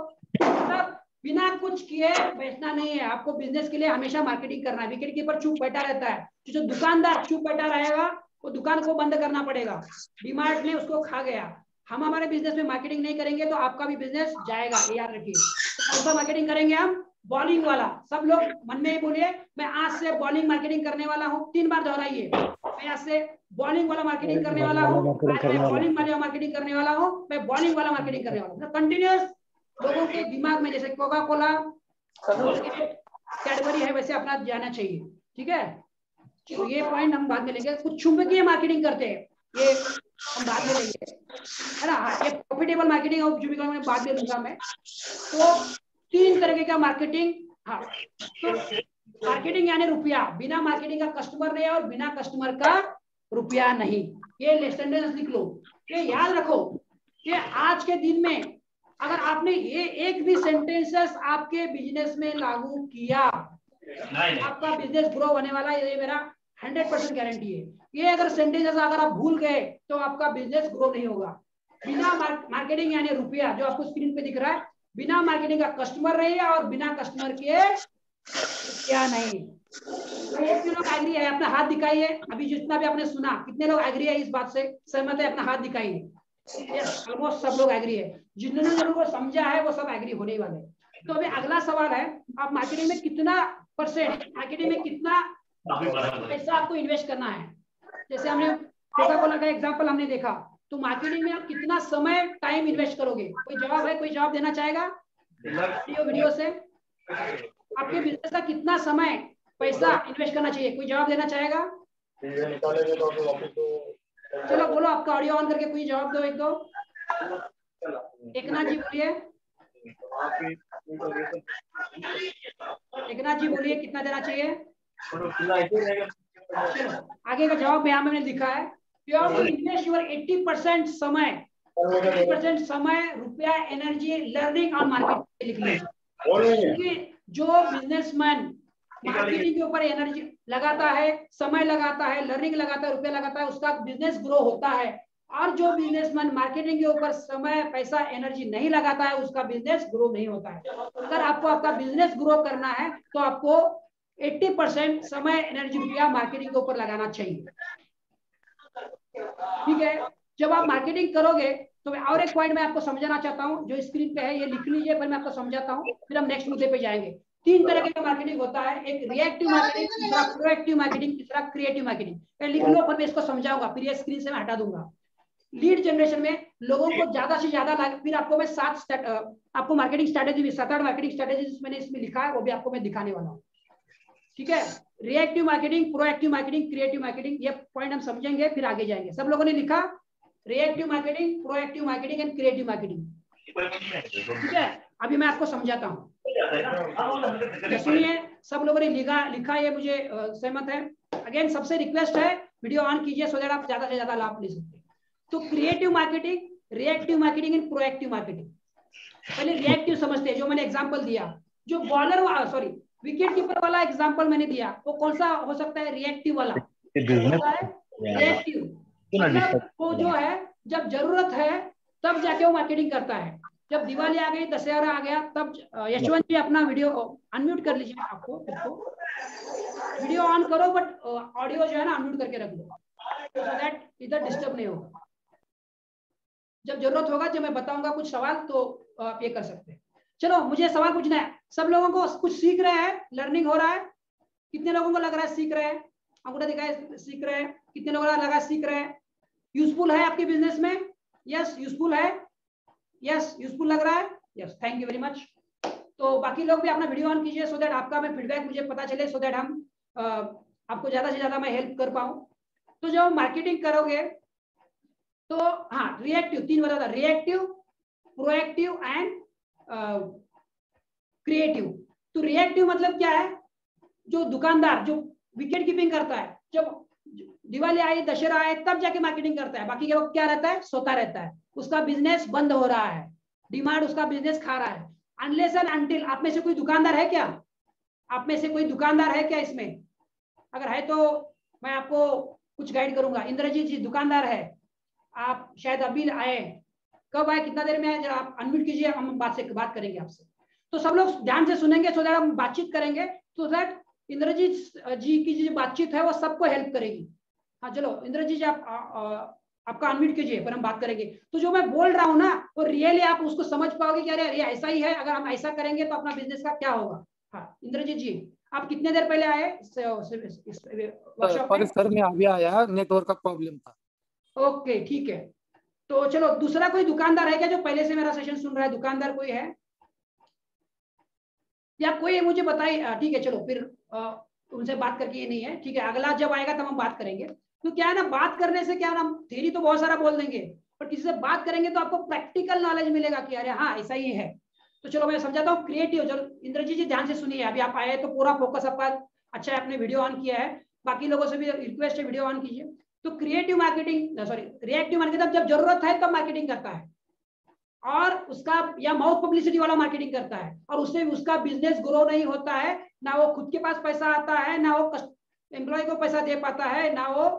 मतलब बिना कुछ किए बैठना नहीं है, आपको बिजनेस के लिए हमेशा मार्केटिंग करना है। विकेट कीपर चुप बैठा रहता है, जो दुकानदार चुप बैठा रहेगा वो दुकान को बंद करना पड़ेगा। डीमार्ट ने उसको खा गया। हम हमारे बिजनेस में मार्केटिंग नहीं करेंगे तो आपका भी बिजनेस जाएगा, याद रखिए। कौन सा मार्केटिंग करेंगे हम? बॉलिंग वाला। सब लोग मन में ही बोलिए मैं आज से बॉलिंग मार्केटिंग करने वाला हूँ। 3 बार दोहराइए, मैं आज से बॉलिंग वाला मार्केटिंग करने वाला हूँ, आज मैं बॉलिंग वाला मार्केटिंग करने वाला हूँ, मैं बॉलिंग वाला मार्केटिंग करने वाला हूँ। कंटिन्यूअस लोगों के दिमाग में, जैसे कोका कोला, कैडबरी है, वैसे अपना जाना चाहिए। ठीक है, तो ये पॉइंट हम बाद में लेंगे। कुछ चुंबकीय मार्केटिंग करते हैं, ये हम बाद में लेंगे, है ना। ये प्रॉफिटेबल मार्केटिंग और चुंबकीय में बाद में लूंगा मैं। तो 3 तरीके का मार्केटिंग। हाँ, तो मार्केटिंग यानी रुपया, बिना मार्केटिंग का कस्टमर नहीं और बिना कस्टमर का रुपया नहीं। ये सेंटेंस लिख लो, ये याद रखो कि आज के दिन में अगर आपने ये एक भी सेंटेंसेस आपके बिजनेस में लागू किया, आपका बिजनेस ग्रो होने वाला है। ये मेरा 100% गारंटी है। ये अगर सेंटेंसेस अगर आप भूल गए तो आपका बिजनेस ग्रो नहीं होगा। बिना मार्केटिंग यानी रुपया जो आपको स्क्रीन पे दिख रहा है, बिना मार्केटिंग का कस्टमर रहिए और बिना कस्टमर के क्या नहीं। तो कितने लोग एग्री है? अपना हाथ दिखाइए। अभी जितना भी आपने सुना, कितने लोग एग्री है इस बात से, सहमत है? अपना हाथ दिखाइए। यस, ऑलमोस्ट सब लोग एग्री है। जिन्होंने जिनको समझा है वो सब एग्री होने वाले। तो अभी अगला सवाल है, आप मार्केटिंग में कितना परसेंट, मार्केटिंग में कितना पैसा आपको इन्वेस्ट करना है? जैसे हमने कोका कोला का एग्जांपल हमने देखा, तो मार्केटिंग में आप कितना समय टाइम इन्वेस्ट करोगे? कोई जवाब है? कोई जवाब देना चाहेगा वीडियो से? आपके बिजनेस का कितना समय पैसा इन्वेस्ट करना चाहिए? कोई जवाब देना चाहेगा? चलो बोलो, आपका ऑडियो ऑन करके कोई जवाब दो, एक दो। एकनाथ जी बोलिए, एकनाथ जी बोलिए, कितना देना चाहिए? चलो आगे का जवाब यहाँ मैंने लिखा है, you have to invest your 80% समय, 80% समय, रुपया, एनर्जी, लर्निंग और मार्केटिंग लिख लीजिए। क्योंकि जो बिजनेसमैन मार्केटिंग के ऊपर एनर्जी लगाता है, समय लगाता है, लर्निंग लगाता है, रुपया लगाता है, उसका बिजनेस ग्रो होता है। और जो बिजनेसमैन मार्केटिंग के ऊपर समय, पैसा, एनर्जी नहीं लगाता है, उसका बिजनेस ग्रो नहीं होता है। अगर आपको आपका बिजनेस ग्रो करना है तो आपको 80% समय, एनर्जी, रुपया मार्केटिंग के ऊपर लगाना चाहिए। ठीक है? जब आप मार्केटिंग करोगे तो और एक पॉइंट मैं आपको समझाना चाहता हूं, जो स्क्रीन पे है ये लिख लीजिए, फिर मैं आपको समझाता हूं, फिर हम नेक्स्ट मुद्दे पे जाएंगे। 3 तरह का मार्केटिंग होता है, एक रिएक्टिव मार्केटिंग, दूसरा प्रोएक्टिव मार्केटिंग, तीसरा क्रिएटिव मार्केटिंग। लिख लो, फिर मैं इसको समझाऊंगा, फिर ये स्क्रीन से मैं हटा दूंगा। लीड जनरेशन में लोगों को ज्यादा से ज्यादा फिर आपको मैं आपको मार्केटिंग स्ट्रेटेजी भी 7-8 मार्केटिंग स्ट्रेटेजी मैंने इसमें लिखा है, वो भी आपको मैं दिखाने वाला हूँ। ठीक है? Reactive marketing, proactive marketing, creative marketing, ये पॉइंट हम समझेंगे, फिर आगे जाएंगे। सब लोगों ने लिखा? Reactive marketing, proactive marketing and creative marketing. ठीक है? अभी मैं आपको समझाता हूँ, सुनिए। सब लोगों ने लिखा, ये मुझे सहमत है। अगेन सबसे रिक्वेस्ट है, वीडियो ऑन कीजिए सो दैट आप ज्यादा से ज्यादा लाभ ले सकते हैं। तो creative marketing, reactive marketing and proactive marketing. पहले रिएक्टिव समझते हैं, जो मैंने एग्जांपल दिया, जो बॉलर सॉरी विकेट कीपर वाला एग्जांपल मैंने दिया, वो कौन सा हो सकता है? रिएक्टिव वाला होता है। रिएक्टिव मतलब वो जो है जब जरूरत है तब जाके वो मार्केटिंग करता है। जब दिवाली आ गई, दशहरा आ गया, तब यशवंत जी अपना वीडियो अनम्यूट कर लीजिए, आपको वीडियो ऑन करो बट ऑडियो जो है ना अनम्यूट करके रख लो, सो दैट इधर डिस्टर्ब नहीं होगा। जब जरूरत होगा, जब मैं बताऊंगा कुछ सवाल, तो आप ये कर सकते हैं। चलो मुझे सवाल पूछना है। सब लोगों को कुछ सीख रहे हैं, लर्निंग हो रहा है? कितने लोगों को लग रहा है सीख रहे हैं? अंगूठा दिखाए, सीख रहे हैं। कितने लोगों को लगा सीख रहे हैं? यूजफुल है आपके बिजनेस में? यस, यूजफुल है। यस, यूजफुल लग रहा है। Yes, thank you very much. तो बाकी लोग भी अपना वीडियो ऑन कीजिए, सो दैट आपका मैं फीडबैक मुझे पता चले, सो दैट हम आपको ज्यादा से ज्यादा मैं हेल्प कर पाऊं। तो जब मार्केटिंग करोगे तो हाँ, रिएक्टिव 3 बता था, रिएक्टिव, प्रोएक्टिव एंड क्रिएटिव। तो रिएक्टिव मतलब क्या है? जो दुकानदार जो विकेट कीपिंग करता है, जब दिवाली आई, दशहरा आए, तब जाके मार्केटिंग करता है। बाकी के वक्त क्या रहता है? सोता रहता है। उसका बिजनेस बंद हो रहा है, डिमांड उसका बिजनेस खा रहा है। अनलेस एंड अनटिल, आप में से कोई दुकानदार है क्या? आप में से कोई दुकानदार है क्या इसमें? अगर है तो मैं आपको कुछ गाइड करूंगा। इंद्रजीत जी दुकानदार है, आप शायद अभी आए, कब आए, कितना देर में आए? जरा आप अनम्यूट कीजिए, हम बात करेंगे आपसे। तो सब लोग ध्यान से सुनेंगे, सो दैट हम बातचीत करेंगे, सो दैट इंद्रजीत जी की जो बातचीत है वो सबको हेल्प करेगी। हाँ चलो इंद्रजीत जी, आप आपका अनम्यूट कीजिए, पर हम बात करेंगे। तो जो मैं बोल रहा हूँ ना, वो रियली आप उसको समझ पाओगे कि अरे ये ऐसा ही है, अगर हम ऐसा करेंगे तो अपना बिजनेस का क्या होगा। हाँ इंद्रजीत जी, आप कितने देर पहले आए वर्कशॉप में? सर मैं अभी आया, नेटवर्क का प्रॉब्लम था। ओके ठीक है। तो चलो, दूसरा कोई दुकानदार है क्या जो पहले से मेरा सेशन सुन रहा है? दुकानदार कोई है या कोई मुझे बताइए। ठीक है, चलो फिर उनसे बात करके ये नहीं है। ठीक है, अगला जब आएगा तब हम बात करेंगे। तो क्या है ना, बात करने से क्या ना, हम थ्योरी तो बहुत सारा बोल देंगे, पर किसी से बात करेंगे तो आपको प्रैक्टिकल नॉलेज मिलेगा कि अरे हाँ ऐसा ही है। तो चलो मैं समझाता हूँ। क्रिएटिव, चलो इंद्रजीत जी ध्यान से सुनिए, अभी आप आए तो पूरा फोकस आपका अच्छा है, आपने वीडियो ऑन किया है, बाकी लोगों से भी रिक्वेस्ट है वीडियो ऑन कीजिए। तो creative marketing, sorry reactive marketing जब जरूरत है तब मार्केटिंग करता है, और उसका या माउथ पब्लिसिटी वाला मार्केटिंग करता है, और उससे उसका बिजनेस ग्रो नहीं होता है, ना वो खुद के पास पैसा आता है, ना वो एम्प्लॉय को पैसा दे पाता है, ना वो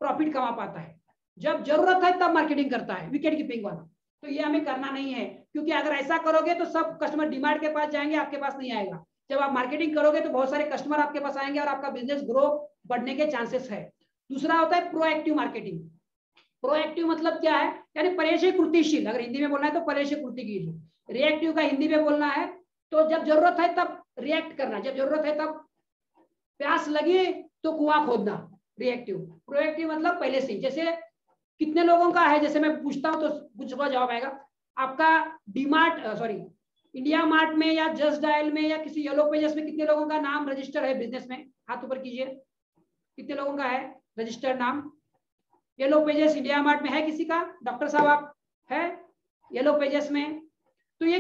प्रॉफिट कमा पाता है। जब जरूरत है तब मार्केटिंग करता है, विकेट कीपिंग वाला। तो ये हमें करना नहीं है, क्योंकि अगर ऐसा करोगे तो सब कस्टमर डिमांड के पास जाएंगे, आपके पास नहीं आएगा। जब आप मार्केटिंग करोगे तो बहुत सारे कस्टमर आपके पास आएंगे और आपका बिजनेस ग्रो बढ़ने के चांसेस है। दूसरा होता है प्रोएक्टिव मार्केटिंग। प्रोएक्टिव मतलब क्या है, यानी पहले से कृतिशील, अगर हिंदी में बोलना है तो पहले से कृति कीजिए। रिएक्टिव का हिंदी में बोलना है तो जब जरूरत है तब रिएक्ट करना, जब जरूरत है तब प्यास लगी तो कुआं खोदना, रिएक्टिव। प्रोएक्टिव मतलब पहले से। जैसे कितने लोगों का है, जैसे मैं पूछता हूं तो कुछ का जवाब आएगा आपका। डीमार्ट सॉरी इंडिया मार्ट में या जस्ट डायल में या किसी येलो पेजेस में कितने लोगों का नाम रजिस्टर है बिजनेस में? हाथ ऊपर कीजिए, कितने लोगों का है रजिस्टर्ड नाम? येलो पेजेस इंडिया मार्ट में है किसी का? डॉक्टर साहब आप है येलो पेजेस में? तो ये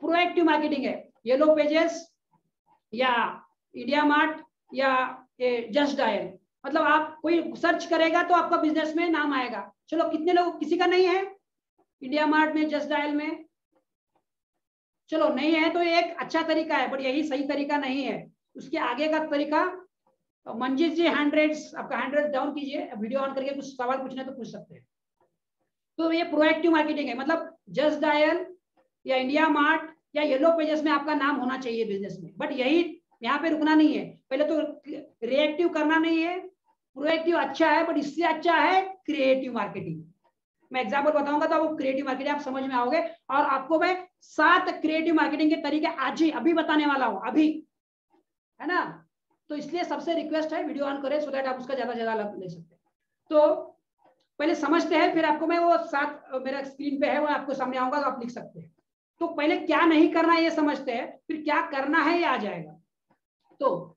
प्रोएक्टिव मार्केटिंग है। येलो पेजेस या इंडिया मार्ट या जस्ट डायल, मतलब आप कोई सर्च करेगा तो आपका बिजनेस में नाम आएगा। चलो कितने लोग, किसी का नहीं है इंडिया मार्ट में जस्ट डायल में? चलो नहीं है तो ये एक अच्छा तरीका है, बट यही सही तरीका नहीं है। उसके आगे का तरीका, मंजीत जी आपका हैंड रेस डाउन कीजिए, वीडियो ऑन करके कुछ सवाल पूछना तो पूछ सकते हैं। तो ये प्रोएक्टिव मार्केटिंग है, मतलब जस्ट डायल या इंडिया मार्ट या येलो पेजेस में आपका नाम होना चाहिए बिजनेस में। बट यही यहाँ पे रुकना नहीं है, पहले तो रिएक्टिव करना नहीं है। प्रोएक्टिव अच्छा है, बट इससे अच्छा है क्रिएटिव मार्केटिंग। मैं एग्जांपल बताऊंगा तो वो क्रिएटिव मार्केटिंग आप समझ में आओगे, और आपको मैं 7 क्रिएटिव मार्केटिंग के तरीके आज ही अभी बताने वाला हूं, अभी, है ना। तो इसलिए सबसे रिक्वेस्ट है वीडियो ऑन करें, सो दैट आप उसका ज्यादा से ज्यादा लाभ ले सकते हैं। तो पहले समझते हैं, फिर आपको मैं वो 7 मेरा स्क्रीन पे है वो आपको सामने आऊंगा तो आप लिख सकते हैं। तो पहले क्या नहीं करना है ये समझते हैं, फिर क्या करना है ये आ जाएगा। तो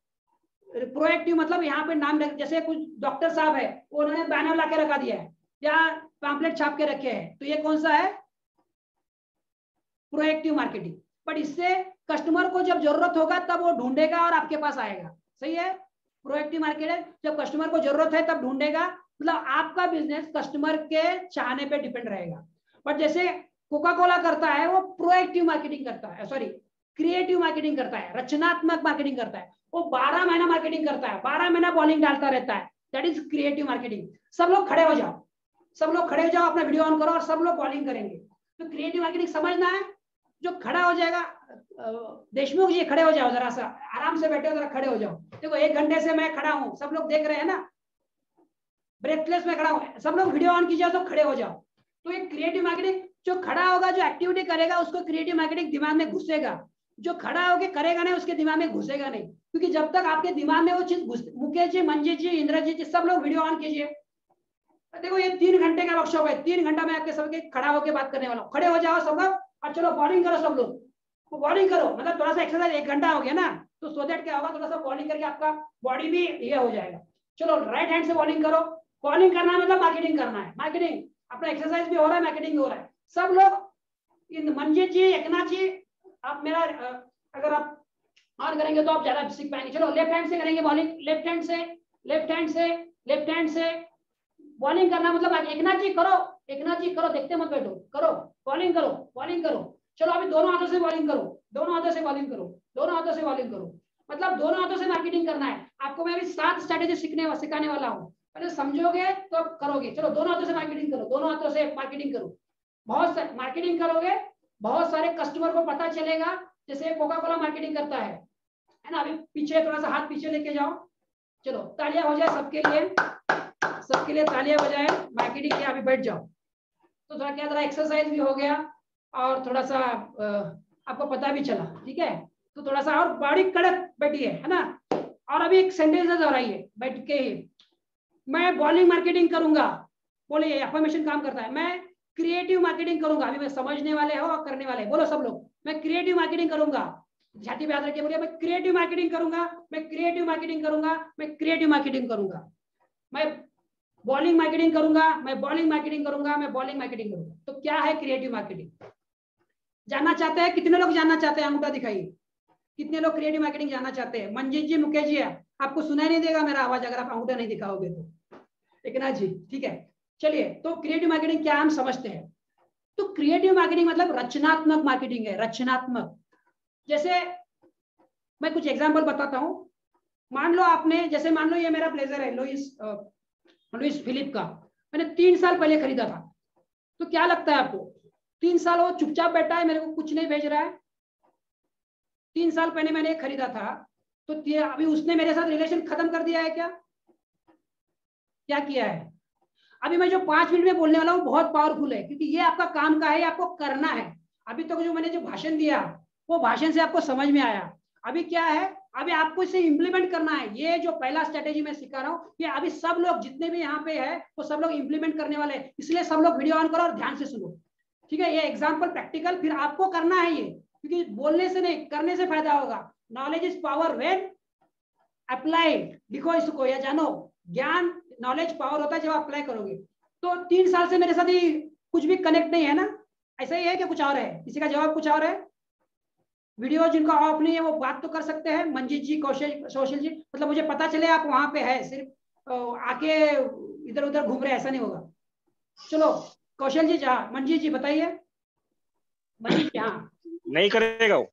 प्रोएक्टिव मतलब यहाँ पे नाम, जैसे कुछ डॉक्टर साहब है उन्होंने बैनर ला के रखा दिया है या पैम्पलेट छाप के रखे हैं, तो ये कौन सा है? Proactive marketing. बट इससे कस्टमर को जब जरूरत होगा तब वो ढूंढेगा और आपके पास आएगा, सही है। प्रोएक्टिव मार्केटिंग जब कस्टमर को जरूरत है तब ढूंढेगा, मतलब आपका बिजनेस कस्टमर के चाहने पे डिपेंड रहेगा। बट जैसे कोका कोला करता है वो प्रोएक्टिव मार्केटिंग करता है, सॉरी क्रिएटिव मार्केटिंग करता है, रचनात्मक मार्केटिंग करता है। वो 12 महीना मार्केटिंग करता है, 12 महीना बॉलिंग डालता रहता है, दैट इज क्रिएटिव मार्केटिंग। सब लोग खड़े हो जाओ, सब लोग खड़े हो जाओ, अपना वीडियो ऑन करो और सब लोग बॉलिंग करेंगे। तो क्रिएटिव मार्केटिंग समझना है। जो खड़ा हो जाएगा, देशमुख जी खड़े हो जाओ, जरा सा आराम से बैठे हो, जरा खड़े हो जाओ। देखो 1 घंटे से मैं खड़ा हूं, सब लोग देख रहे हैं ना, ब्रेथलेस में खड़ा हूं, सब लोग वीडियो ऑन कीजिए तो खड़े हो जाओ। तो ये क्रिएटिव मार्केटिंग, जो खड़ा होगा जो एक्टिविटी करेगा उसको क्रिएटिव मार्केटिंग दिमाग में घुसेगा, जो खड़ा होकर करेगा नहीं उसके दिमाग में घुसेगा नहीं। क्योंकि जब तक आपके दिमाग में वो चीज मुकेश जी, मंजीत जी, इंद्रजीत जी, सब लोग वीडियो ऑन कीजिए। देखो ये 3 घंटे का वर्कशॉप है, 3 घंटा मैं आपके सबके खड़ा होकर बात करने वाला हूँ। खड़े हो जाओ सब लोग और चलो बॉलिंग करो सब लोग, तो बॉलिंग करो, मतलब थोड़ा सा एक्सरसाइज, 1 घंटा हो गया ना, तो सो दैट क्या होगा, थोड़ा सा बॉलिंग करके आपका बॉडी भी ये हो जाएगा। चलो राइट हैंड से बॉलिंग करो। बॉलिंग करना है मतलब मार्केटिंग करना है, मार्केटिंग, अपना एक्सरसाइज भी हो रहा है, मार्केटिंग भी हो रहा है। सब लोग, मंजीत जी, एकनाथ जी, आप मेरा अगर आप ऑन करेंगे तो आप ज्यादा सीख पाएंगे। चलो लेफ्ट हैंड से करेंगे बॉलिंग, लेफ्ट हैंड से, लेफ्ट हैंड से, लेफ्ट हैंड से बॉलिंग करना मतलब एकनाथ जी करो, एकनाथ जी करो, देखते मत बैठो, करो बॉलिंग करो, बॉलिंग करो। चलो अभी दोनों हाथों से बॉलिंग करो, दोनों हाथों से बॉलिंग करो, दोनों हाथों से बॉलिंग करो, मतलब दोनों हाथों से मार्केटिंग करना है आपको। मैं अभी 7 स्ट्रैटेजी सिखाने वाला हूँ, पहले समझोगे तो करोगे। चलो दोनों हाथों से मार्केटिंग करो, दोनों हाथों से मार्केटिंग करो। बहुत सारे मार्केटिंग करोगे, बहुत सारे कस्टमर को पता चलेगा। जैसे कोका कोला मार्केटिंग करता है ना। अभी पीछे थोड़ा सा हाथ पीछे लेके जाओ, चलो तालियां हो जाए सबके लिए, सबके लिए तालियां बजाए, मार्केटिंग किया, अभी बैठ जाओ। तो थोड़ा क्या, थोड़ा एक्सरसाइज भी हो गया और थोड़ा सा आपको पता भी चला, ठीक है। तो थोड़ा सा और बॉडी कड़क बैठी है ना। और अभी एक सेंटेंस दोहराइए बैठ के ही, मैं बॉलिंग मार्केटिंग करूंगा, बोलिए, अफर्मेशन काम करता है। मैं क्रिएटिव मार्केटिंग करूंगा, अभी मैं समझने वाले हो और करने वाले, बोलो सब लोग, मैं क्रिएटिव मार्केटिंग करूंगा, छाती पे हाथ रखिए, बोलिए मैं क्रिएटिव मार्केटिंग करूंगा, मैं क्रिएटिव मार्केटिंग करूंगा, मैं क्रिएटिव मार्केटिंग करूंगा, मैं बॉलिंग मार्केटिंग करूंगा, मैं बॉलिंग मार्केटिंग करूंगा, मैं बॉलिंग मार्केटिंग करूंगा। तो क्या है क्रिएटिव मार्केटिंग, जानना चाहते हैं? कितने लोग जानना चाहते हैं? अंगूठा दिखाइए, कितने लोग क्रिएटिव मार्केटिंग जानना चाहते हैं? मंजीत जी, मुकेश जी, आपको सुनाई नहीं देगा मेरा आवाज अगर आप अंगूठा नहीं दिखाओगे तो। एकनाथ जी, ठीक है, चलिए। तो क्रिएटिव मार्केटिंग क्या हम समझते हैं। तो क्रिएटिव मार्केटिंग मतलब रचनात्मक मार्केटिंग है, रचनात्मक। जैसे मैं कुछ एग्जांपल बताता हूं। मान लो आपने, जैसे मान लो ये मेरा ब्लेजर है लुइस फिलिप का, मैंने 3 साल पहले खरीदा था। तो क्या लगता है आपको 3 साल वो चुपचाप बैठा है, मेरे को कुछ नहीं भेज रहा है? 3 साल पहले मैंने खरीदा था, तो अभी उसने मेरे साथ रिलेशन खत्म कर दिया है क्या? क्या किया है? अभी मैं जो 5 मिनट में बोलने वाला हूँ बहुत पावरफुल है, क्योंकि ये आपका काम का है, ये आपको करना है। अभी तक जो मैंने जो भाषण दिया वो भाषण से आपको समझ में आया। अभी क्या है, अभी आपको इसे इंप्लीमेंट करना है। ये जो पहला स्ट्रेटेजी मैं सिखा रहा हूँ, ये अभी सब लोग जितने भी यहाँ पे है वो सब लोग इंप्लीमेंट करने वाले हैं। इसलिए सब लोग वीडियो ऑन करो और ध्यान से सुनो, ठीक है? ये एग्जाम्पल प्रैक्टिकल फिर आपको करना है ये, क्योंकि बोलने से नहीं करने से फायदा होगा। Knowledge is power when applied. लिखो इसको या जानो, ज्ञान नॉलेज पावर होता है जब अप्लाई करोगे। तो 3 साल से मेरे साथ ही कुछ भी कनेक्ट नहीं है ना? ऐसा ही है कि कुछ और है? किसी का जवाब कुछ और है? वीडियो जिनका ऑफ नहीं है वो बात तो कर सकते हैं। मंजीत जी, कौशल जी, मतलब मुझे पता चले आप वहां पे है, सिर्फ आके इधर उधर घूम रहे, ऐसा नहीं होगा। चलो कौशल जी, जहाँ मंजीत जी बताइए। मंजीत जी, हाँ नहीं करेगा वो।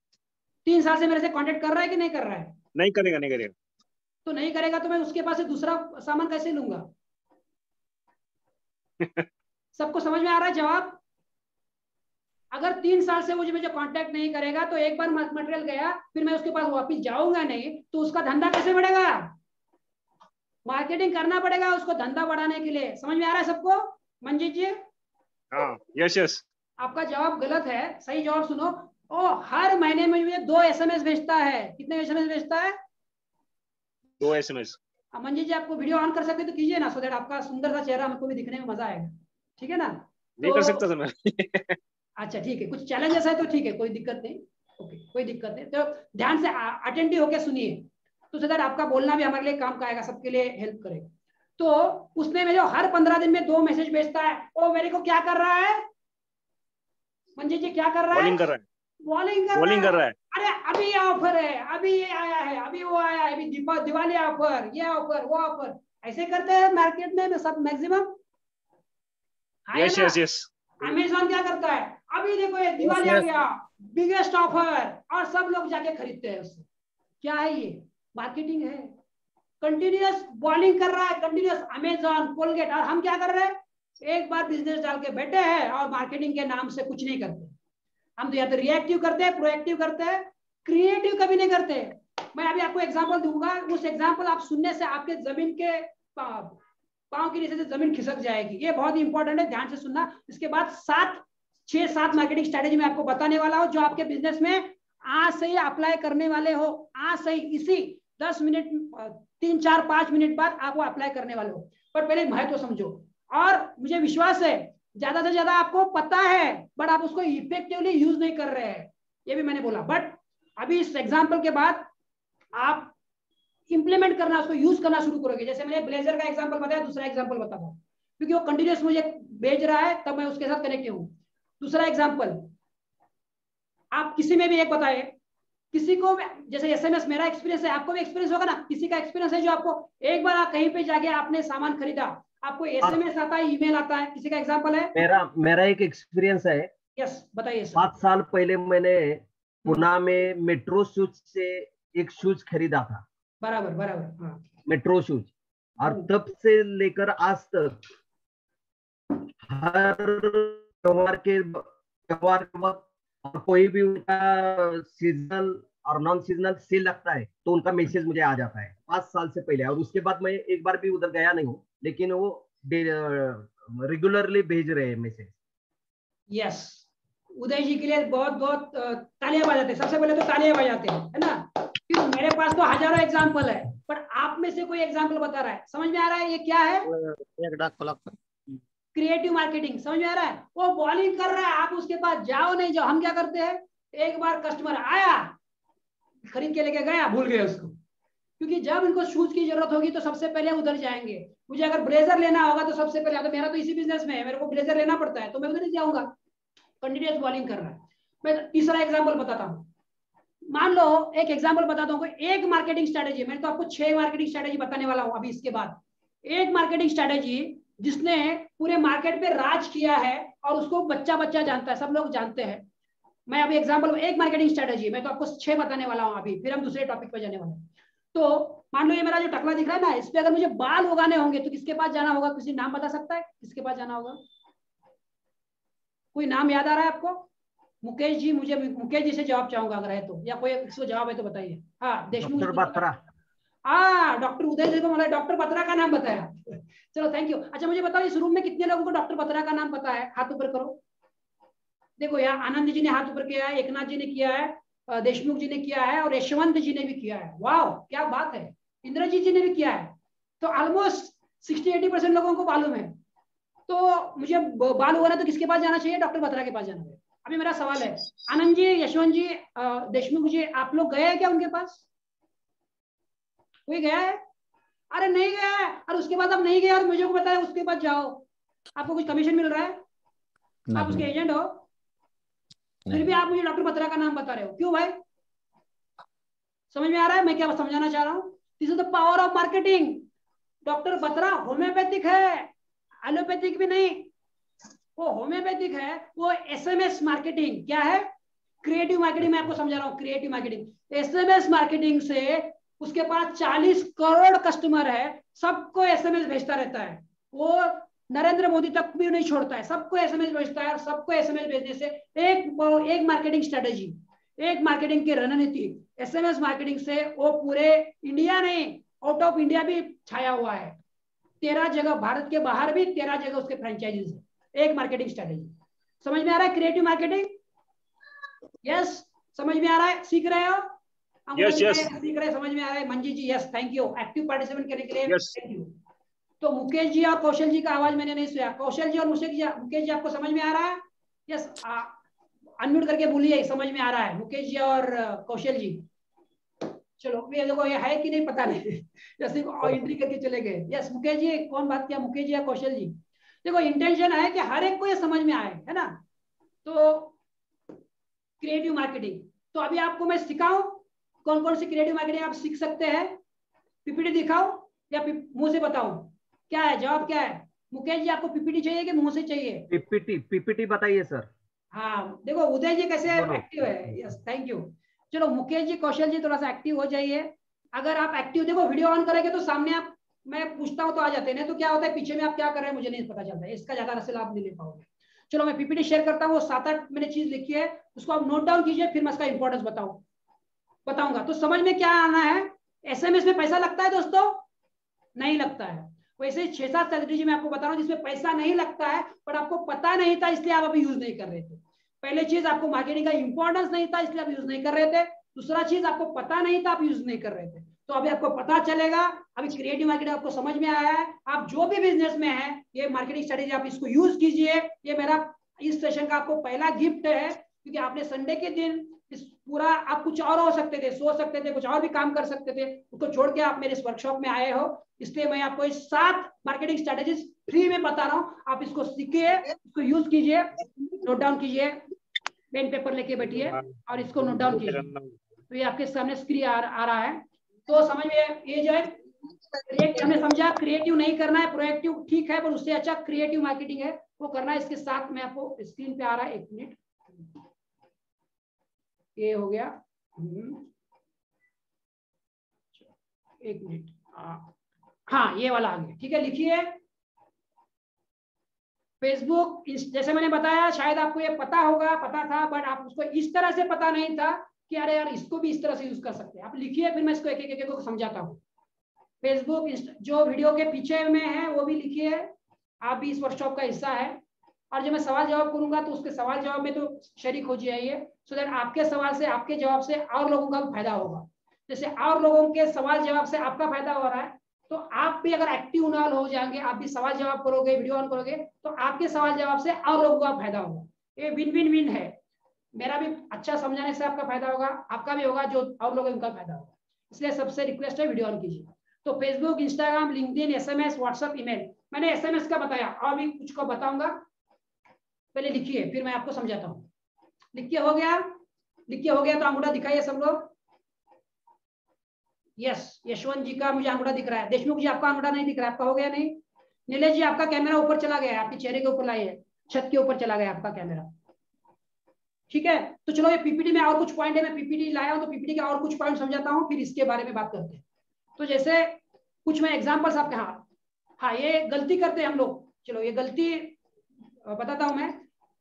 3 साल से मेरे से कांटेक्ट कर रहा है कि नहीं कर रहा है? नहीं करेगा, नहीं करेगा। तो नहीं करेगा तो मैं उसके पास से दूसरा सामान कैसे लूंगा? सबको समझ में आ रहा है जवाब? अगर 3 साल से मुझे कांटेक्ट नहीं करेगा तो एक बार मटेरियल गया, फिर मैं उसके पास वापस जाऊंगा नहीं, तो उसका धंधा कैसे बढ़ेगा? मार्केटिंग करना पड़ेगा उसको धंधा बढ़ाने के लिए। समझ में आ रहा है सबको? मंजीत जी, हाँ, यस यस। आपका जवाब गलत है, सही जवाब सुनो। ओ, हर महीने में मुझे 2 SMS भेजता है। कितने SMS भेजता है? 2 SMS। मंजीत जी, आपको वीडियो ऑन कर सकते तो कीजिए ना, सो दैट आपका सुंदर सा चेहरा हमको भी दिखने में मजा आएगा, ठीक है ना? नहीं कर सकता सर मैं। अच्छा ठीक है, कुछ चैलेंजेस है तो ठीक है, कोई दिक्कत नहीं। ओके, कोई दिक्कत नहीं। तो ध्यान से अटेंटिव होकर सुनिए, तो सो दैट आपका बोलना भी हमारे लिए काम का आएगा, सबके लिए हेल्प करेगा। तो उसने मेरे हर 15 दिन में 2 मैसेज भेजता है। ओ, मेरे को क्या कर रहा है मंजीत जी? क्या कर रहा है? बॉलिंग कर रहा है। बॉलिंग कर रहा है। अरे अभी ये ऑफर है, अभी ये आया है, अभी वो आया है, अभी दिवाली ऑफर, ये ऑफर, वो ऑफर, ऐसे करते हैं मार्केट में सब maximum. Yes yes yes. Amazon क्या करता है, अभी देखो ये दिवाली आ गया, बिगेस्ट ऑफर, और सब लोग जाके खरीदते हैं उससे। क्या है ये? मार्केटिंग है। कंटिन्यूअस बॉलिंग कर रहा है, कंटिन्यूअस अमेज़न, कोलगेट, और हम क्या कर रहे हैं? एक बार बिजनेस डाल के बैठे हैं और मार्केटिंग के नाम से कुछ नहीं करते। हम तो या तो रिएक्टिव करते हैं, प्रोएक्टिव करते हैं, क्रिएटिव कभी नहीं करते। मैं अभी आपको एग्जांपल दूंगा, उस एग्जांपल आप सुनने से आपके जमीन के पांव के नीचे से जमीन खिसक जाएगी। ये बहुत इंपॉर्टेंट है, ध्यान से सुनना। इसके बाद 6-7 मार्केटिंग स्ट्रेटेजी मैं आपको बताने वाला हूं, जो आपके बिजनेस में आज से ही अप्लाई करने वाले हो। आज से ही, इसी 10 मिनट, 3-4-5 मिनट बाद आप वो अप्लाई करने वाले हो। पर पहले महत्व समझो, और मुझे विश्वास है ज्यादा से ज्यादा आपको पता है, बट आप उसको इफेक्टिवली यूज नहीं कर रहे हैं, ये भी मैंने बोला। बट अभी इस एग्जांपल के बाद आप इंप्लीमेंट करना, उसको यूज करना शुरू करोगे। जैसे मैंने ब्लेजर का एग्जांपल बताया, दूसरा एग्जांपल बताता हूं, क्योंकि वो कंटिन्यूअस मुझे भेज रहा है, तब मैं उसके साथ कनेक्ट हूं। दूसरा एग्जांपल, आप किसी में भी एक बताए, किसी को, जैसे SMS मेरा एक्सपीरियंस है, आपको भी एक्सपीरियंस होगा ना, किसी का एक्सपीरियंस है जो आपको एक बार कहीं पे जाके आपने सामान खरीदा, आपको SMS आता है, ईमेल आता है, किसी का एग्जांपल है? मेरा एक एक्सपीरियंस है। यस, बताइए सर। 5 साल पहले मैंने पुणे में मेट्रो शूज से एक शूज खरीदा था। बराबर बराबर, हाँ, मेट्रो शूज, और तब से लेकर आज तक हर त्योहार के वक्त और कोई भी उनका सीजनल और नॉन सीजनल सेल लगता है तो उनका मैसेज मुझे आ जाता है 5 साल से पहले। और उसके बाद मैं एक बार भी उधर गया नहीं हूँ, लेकिन वो रेगुलरली भेज रहे हैं मैसेज। यस, उदय जी के लिए बहुत बहुत तालियां बजाते हैं। सबसे पहले तो तालियां बजाते हैं, है ना? क्योंकि मेरे पास तो हजारों एग्जाम्पल है, पर आप में से कोई एग्जाम्पल बता रहा है, समझ में आ रहा है ये क्या है? Creative marketing. समझ में आ रहा है? वो बॉलिंग कर रहा है, आप उसके पास जाओ नहीं जाओ। हम क्या करते हैं, एक बार कस्टमर आया, खरीद के लेके गया, भूल गए उसको, क्योंकि जब इनको शूज की जरूरत होगी तो सबसे पहले उधर जाएंगे। मुझे अगर ब्लेजर लेना होगा तो सबसे पहले, तो मेरा तो इसी बिजनेस में है, मेरे को ब्लेजर लेना पड़ता है, तो मैं उधर ही जाऊंगा। कंटिन्यूअस बॉलिंग कर रहा है। मैं तीसरा एग्जाम्पल बताता हूँ। मान लो एक एग्जाम्पल बताता हूँ, एक मार्केटिंग स्ट्रेटेजी, मैं तो आपको 6 मार्केटिंग स्ट्रेटेजी बताने वाला हूँ अभी इसके बाद। एक मार्केटिंग स्ट्रेटेजी जिसने पूरे मार्केट पे राज किया है और उसको बच्चा बच्चा जानता है, सब लोग जानते हैं। मैं अभी एग्जाम्पल, एक मार्केटिंग स्ट्रेटेजी, मैं तो आपको 6 बताने वाला हूँ अभी, फिर हम दूसरे टॉपिक पे जाने वाले हैं। तो मान लो ये मेरा जो टकला दिख रहा है ना, इस पे अगर मुझे बाल उगाने होंगे तो किसके पास जाना होगा? किसी नाम बता सकता है किसके पास जाना होगा? कोई नाम याद आ रहा है आपको? मुकेश जी, मुझे मुकेश जी से जवाब चाहूंगा अगर है तो, या कोई इसको जवाब है तो बताइए। हाँ, देशमुख डॉक्टर बत्रा। हाँ, डॉक्टर उदय जी को मतलब डॉक्टर बत्रा का नाम बताया। चलो थैंक यू। अच्छा मुझे बताओ इस रूम में कितने लोगों को डॉक्टर बत्रा का नाम पता है? हाथ ऊपर करो। देखो यहाँ आनंद जी ने हाथ ऊपर किया है, एकनाथ जी ने किया है, देशमुख जी ने किया है, और यशवंत जी ने भी किया है। वाह क्या बात है। इंद्रजीत जी ने भी किया है। तो ऑलमोस्ट 60-80% लोगों को मालूम है। तो मुझे बाल हुआ ना तो किसके पास जाना चाहिए? डॉक्टर बत्रा के पास जाना है। अभी मेरा सवाल है, आनंद जी, यशवंत जी, देशमुख जी, आप लोग गए हैं क्या उनके पास? कोई गया है? अरे नहीं गया है, और उसके बाद आप नहीं गए और मुझे को बताया उसके पास जाओ, आपको कुछ कमीशन मिल रहा है? आप उसके एजेंट हो, फिर भी आप मुझे डॉक्टर बत्रा का नाम बता रहे हो, क्यों भाई? समझ में आ रहा है मैं क्या समझाना चाह रहा हूँ? This is the power of marketing. Doctor Batra homeopathic है, एलोपैथिक भी नहीं, वो होम्योपैथिक है, वो एसएमएस मार्केटिंग। क्या है? Creative marketing. मैं आपको समझा रहा हूँ, क्रिएटिव मार्केटिंग। एसएमएस मार्केटिंग से उसके पास 40 करोड़ कस्टमर है, सबको एसएमएस भेजता रहता है। वो नरेंद्र मोदी तक भी नहीं छोड़ता है, सबको एसएमएस भेजता है, और सबको एसएमएस भेजने से एक मार्केटिंग स्ट्रेटेजी, एक मार्केटिंग की रणनीति, एसएमएस मार्केटिंग से वो पूरे इंडिया नहीं, आउट ऑफ इंडिया भी छाया हुआ है। 13 जगह, भारत के बाहर भी 13 जगह उसके फ्रेंचाइजीज है। एक मार्केटिंग स्ट्रेटेजी। समझ में आ रहा है? Creative marketing. यस, समझ में आ रहा है? सीख रहे हो? यस यस सीख रहे, समझ में आ रहा है? Manji ji yes, thank you active participant करने के लिए, यस। Thank you. तो मुकेश जी और कौशल जी का आवाज मैंने नहीं सुना। कौशल जी और मुकेश जी आपको समझ में आ रहा है? यस, अनम्यूट करके बोलिए समझ में आ रहा है, मुकेश जी और कौशल जी। चलो ये देखो ये है कि नहीं पता नहीं, जैसे एंट्री करके चले गए। यस मुकेश जी, कौन बात किया, मुकेश जी या कौशल जी? देखो इंटेंशन है कि हर एक को ये समझ में आए, है ना? तो क्रिएटिव मार्केटिंग, तो अभी आपको मैं सिखाऊं कौन कौन सी क्रिएटिव मार्केटिंग आप सीख सकते हैं? पीपीटी दिखाओ या मुंह से बताऊं? क्या है जवाब, क्या है? मुकेश जी आपको पीपीटी चाहिए कि मुंह से चाहिए? पीपीटी बताइए सर। हाँ देखो उदय जी कैसे एक्टिव है। Yes thank you. चलो मुकेश जी, कौशल जी थोड़ा सा एक्टिव हो जाइए। अगर आप एक्टिव, देखो वीडियो ऑन करेंगे तो सामने आप, मैं पूछता हूँ तो आ जाते हैं, तो क्या होता है पीछे में आप क्या कर रहे हैं मुझे नहीं पता चलता है, इसका ज्यादा रसल आप नहीं ले पाओगे। चलो मैं पीपीटी शेयर करता हूँ, 7-8 मैंने चीज लिखी है, उसको आप नोट डाउन कीजिए, फिर मैं इसका इंपॉर्टेंस बताऊंगा। तो समझ में क्या आना है? एसएमएस में पैसा लगता है दोस्तों? नहीं लगता है। वैसे 6-7 स्ट्रेटेजी मैं आपको बता रहा हूँ जिसमें पैसा नहीं लगता है, पर आपको पता नहीं था इसलिए आप अभी यूज नहीं कर रहे थे। पहले चीज, आपको मार्केटिंग का इंपॉर्टेंस नहीं था इसलिए आप यूज नहीं कर रहे थे। दूसरा चीज, आपको पता नहीं था, आप यूज नहीं कर रहे थे। तो अभी आपको पता चलेगा। अभी क्रिएटिव मार्केटिंग आपको समझ में आया है। आप जो भी बिजनेस में है, ये मार्केटिंग स्ट्रेटेजी आप इसको यूज कीजिए। ये मेरा इस सेशन का आपको पहला गिफ्ट है, क्योंकि आपने संडे के दिन इस पूरा, आप कुछ और हो सकते थे, सो सकते थे, कुछ और भी काम कर सकते थे, उसको छोड़ के आप मेरे इस वर्कशॉप में आए हो, इसलिए मैं आपको इस 7 मार्केटिंग स्ट्रेटेजीज फ्री में बता रहा हूँ। आप इसको सीखिए, इसको यूज कीजिए, नोट डाउन कीजिए, पेन पेपर लेके बैठिए और इसको नोट डाउन कीजिए। तो ये आपके सामने स्क्रीन आ रहा है। तो समझ में ये जो है, हमने समझा क्रिएटिव नहीं करना है, प्रोएक्टिव ठीक है, पर उससे अच्छा क्रिएटिव मार्केटिंग है, वो करना है। इसके साथ में आपको स्क्रीन पे आ रहा है, 1 मिनट, ये हो गया, 1 मिनट, हाँ ये वाला आ गया, ठीक है। लिखिए फेसबुक, जैसे मैंने बताया, शायद आपको ये पता होगा, पता था, बट आप उसको इस तरह से पता नहीं था कि अरे यार इसको भी इस तरह से यूज कर सकते हैं। आप लिखिए, फिर मैं इसको एक एक को समझाता हूँ। फेसबुक, जो वीडियो के पीछे में है वो भी लिखिए, आप भी इस वर्कशॉप का हिस्सा है। और जब मैं सवाल जवाब करूंगा तो उसके सवाल जवाब में तो शरीक हो जाइए, सो दैट आपके सवाल से, आपके जवाब से और लोगों का फायदा होगा। जैसे और लोगों के सवाल जवाब से आपका फायदा हो रहा है, तो आप भी अगर एक्टिव इन्वॉल्व हो जाएंगे, आप भी सवाल जवाब करोगे, वीडियो ऑन करोगे, तो आपके सवाल जवाब से और लोगों का फायदा होगा। ये विन विन विन है। मेरा भी अच्छा समझाने से आपका फायदा होगा, आपका भी होगा, जो और लोगों उनका फायदा होगा। इसलिए सबसे रिक्वेस्ट है वीडियो ऑन कीजिए। तो Facebook, Instagram, LinkedIn, SMS, WhatsApp, email. मैंने एसएमएस का बताया, और भी कुछ को बताऊंगा। पहले लिखिए, फिर मैं आपको समझाता हूँ। लिखिए हो गया? लिखिए हो गया तो अंगूठा दिखाइए सब लोग। यस, यशवंत जी का मुझे अंगूठा दिख रहा है। देशमुख जी आपका अंगूठा नहीं दिख रहा है, आपका हो गया नहीं? नीलेश जी आपका कैमरा ऊपर चला गया है, आपके चेहरे के ऊपर लाइए, छत के ऊपर चला गया आपका कैमरा, ठीक है। तो चलो ये पीपीटी में और कुछ पॉइंट है, मैं पीपीटी लाया हूं तो पीपीटी के और कुछ पॉइंट समझाता हूं, फिर इसके बारे में बात करते हैं। तो जैसे कुछ मैं एग्जांपल्स आपके, हाँ ये गलती करते हैं हम लोग। चलो ये गलती बताता हूं मैं।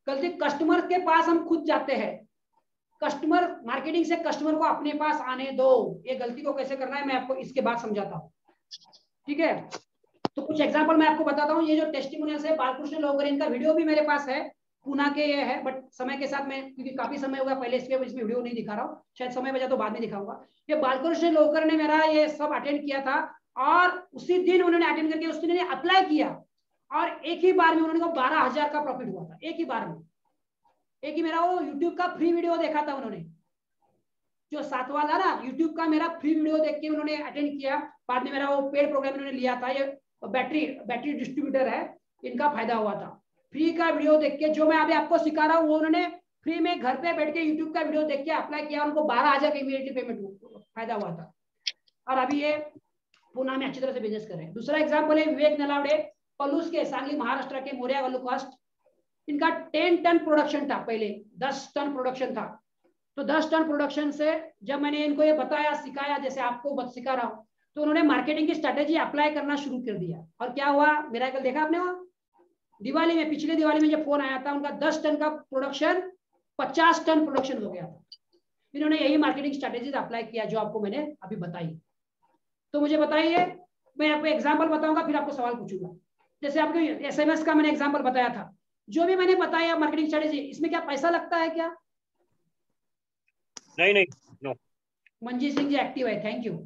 गलती, कस्टमर के पास हम खुद जाते हैं, कस्टमर मार्केटिंग से कस्टमर को अपने पास आने दो। ये गलती को कैसे करना है मैं आपको इसके बाद समझाता हूँ, ठीक है। तो कुछ एग्जांपल मैं आपको बताता हूँ। ये जो टेस्टिमोनियल्स है बालकृष्ण लोहकर, इनका वीडियो भी मेरे पास है, पूना के ये है, बट समय के साथ मैं, क्योंकि काफी समय हो गया पहले इसमें वीडियो नहीं दिखा रहा हूँ, शायद समय बचा तो बाद में दिखाऊंगा। ये बालकृष्ण लोहकर ने मेरा ये सब अटेंड किया था, और उसी दिन उन्होंने अटेंड करके उस दिन अप्लाई किया, और एक ही बार में उन्होंने को 12,000 का प्रॉफिट हुआ था। एक ही बार में, एक ही मेरा वो यूट्यूब का फ्री वीडियो देखा था उन्होंने, जो 7 वाला ना यूट्यूब का मेरा फ्री वीडियो देख के उन्होंने अटेंड किया। बाद में मेरा वो पेड प्रोग्राम उन्होंने लिया था। ये बैटरी डिस्ट्रीब्यूटर है, इनका फायदा हुआ था। फ्री का वीडियो देख के जो मैं अभी आपको सिखा रहा हूँ, वो उन्होंने फ्री में घर पे बैठ के यूट्यूब का वीडियो देख के अप्लाई किया, उनको 12,000 का इमीडिएटली पेमेंट फायदा हुआ था, और अभी ये पुणे में अच्छी तरह से बिजनेस कर रहे हैं। दूसरा एग्जाम्पल है विवेक नलावड़े, पलूस के, सांगली महाराष्ट्र के, मोरिया वल्लूकास्ट। इनका 10 टन प्रोडक्शन था, पहले 10 टन प्रोडक्शन था। तो 10 टन प्रोडक्शन से जब मैंने इनको ये बताया, सिखाया, जैसे आपको सिखा रहा हूँ, तो उन्होंने मार्केटिंग की स्ट्रेटेजी अप्लाई करना शुरू कर दिया। और क्या हुआ, मेरा कल देखा आपने, वो दिवाली में, पिछले दिवाली में जब फोन आया था, उनका 10 टन का प्रोडक्शन 50 टन प्रोडक्शन हो गया था। इन्होंने यही मार्केटिंग स्ट्रेटेजी अप्लाई किया जो आपको मैंने अभी बताई। तो मुझे बताइए, मैं आपको एग्जाम्पल बताऊंगा, फिर आपको सवाल पूछूंगा। जैसे आपको SMS का मैंने एग्जाम्पल बताया था, जो भी मैंने बताया मार्केटिंग स्ट्रेटेजी, इसमें क्या पैसा लगता है क्या? नहीं नहीं, नो। मंजीत सिंह जी एक्टिव है, थैंक यू।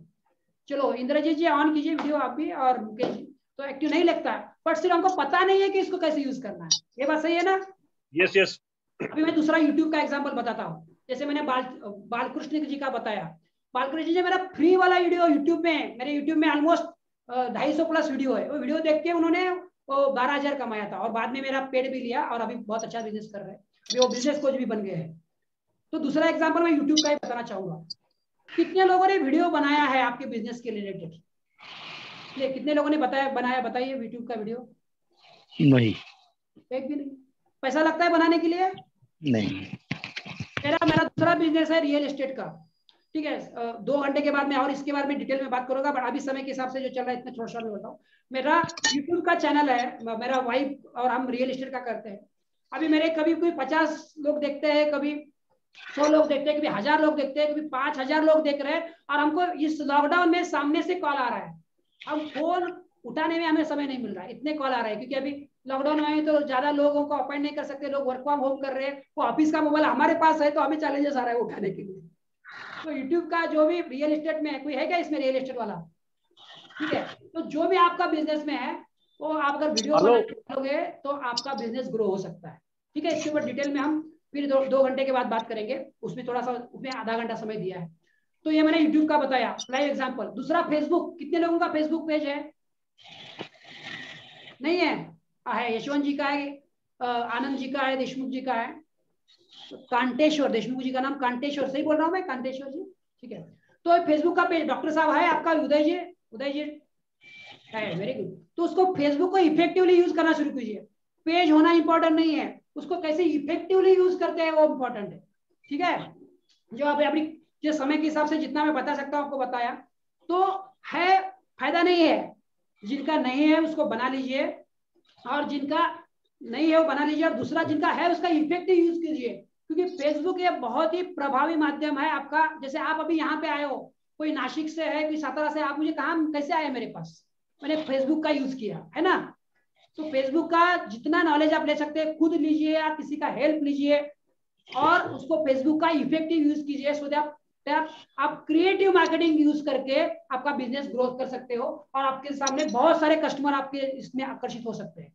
चलो इंद्रजीत जी ऑन कीजिए वीडियो आप भी, और मुकेश जी। तो एक्टिव नहीं लगता है, बट सिर्फ हमको पता नहीं है कि इसको कैसे यूज करना है। ये बात सही है ना? Yes yes. अभी मैं दूसरा यूट्यूब का एग्जांपल बताता हूँ। जैसे मैंने बालकृष्ण जी का बताया। बालकृष्ण जी मेरा फ्री वाला वीडियो यूट्यूब में, मेरे यूट्यूब में ऑलमोस्ट 250 प्लस वीडियो है। वो वीडियो देख के उन्होंने 12,000 कमाया था, और बाद में मेरा पेड भी लिया, और अभी बहुत अच्छा बिजनेस कर रहे हैं। अभी वो बिजनेस कोच भी बन गए हैं। तो दूसरा एग्जाम्पल मैं यूट्यूब का ही बताना चाहूंगा। कितने लोगों ने वीडियो बनाया है आपके बिजनेस के रिलेटेड? कितने लोगों ने बनाया बताइए यूट्यूब का वीडियो? नहीं, एक भी नहीं। पैसा लगता है बनाने के लिए? नहीं। मेरा दूसरा बिजनेस है रियल एस्टेट का, ठीक है। 2 घंटे के बाद में और इसके बारे में डिटेल में बात करूंगा, बट अभी समय के हिसाब से जो चल रहा है इतना थोड़ा सा मैं बताऊं। मेरा यूट्यूब का चैनल है, मेरा वाइफ और हम रियल एस्टेट का करते हैं। अभी मेरे कभी कोई 50 लोग देखते हैं, कभी 100 लोग देखते हैं, कभी 1000 लोग देखते हैं, कभी 5000 लोग देख रहे हैं। और हमको इस लॉकडाउन में सामने से कॉल आ रहा है, हम फोन उठाने में हमें समय नहीं मिल रहा है, इतने कॉल आ रहे हैं। क्योंकि अभी लॉकडाउन में तो ज्यादा लोगों को अपॉइंट नहीं कर सकते, लोग वर्क फ्रॉम होम कर रहे हैं। वो ऑफिस का मोबाइल हमारे पास है, तो हमें चैलेंजेस आ रहा है उठाने के लिए। तो यूट्यूब का जो भी रियल एस्टेट में है, कोई है क्या इसमें रियल एस्टेट वाला? ठीक है। तो जो भी आपका बिजनेस में है, वो आप अगर वीडियो बनाओगे तो आपका बिजनेस ग्रो हो सकता है। ठीक है, इसके ऊपर डिटेल में हम फिर 2 घंटे के बाद बात करेंगे। उसमें थोड़ा सा, उसमें आधा घंटा समय दिया है। तो ये मैंने यूट्यूब का बताया लाइव एग्जांपल। दूसरा फेसबुक, कितने लोगों का फेसबुक पेज है? नहीं है? यशवंत जी का है, आनंद जी का है, देशमुख जी का है, कांटेश्वर, देशमुख जी का नाम कांटेश्वर, सही बोल रहा हूँ मैं? कांटेश्वर जी, ठीक है। तो फेसबुक का पेज डॉक्टर साहब है आपका, उदय जी है, वेरी गुड। तो उसको फेसबुक को इफेक्टिवली यूज करना शुरू कीजिए। पेज होना इंपॉर्टेंट नहीं है, उसको कैसे इफेक्टिवली यूज करते हैं वो इंपॉर्टेंट है। ठीक है, जो आप अपनी जो समय के हिसाब से जितना मैं बता सकता हूँ आपको बताया। तो है, फायदा नहीं है। जिनका नहीं है उसको बना लीजिए, और जिनका नहीं है वो बना लीजिए, और दूसरा जिनका है उसका इफेक्टिव यूज कीजिए। क्योंकि फेसबुक ये बहुत ही प्रभावी माध्यम है आपका। जैसे आप अभी यहाँ पे आए हो, कोई नासिक से है, कोई सातारा से, आप मुझे कहा कैसे आए मेरे पास? मैंने फेसबुक का यूज किया है ना। तो फेसबुक का जितना नॉलेज आप ले सकते हैं खुद लीजिए, या किसी का हेल्प लीजिए, और उसको फेसबुक का इफेक्टिव यूज कीजिए। सो दैट आप क्रिएटिव मार्केटिंग यूज करके आपका बिजनेस ग्रोथ कर सकते हो, और आपके सामने बहुत सारे कस्टमर आपके इसमें आकर्षित हो सकते हैं।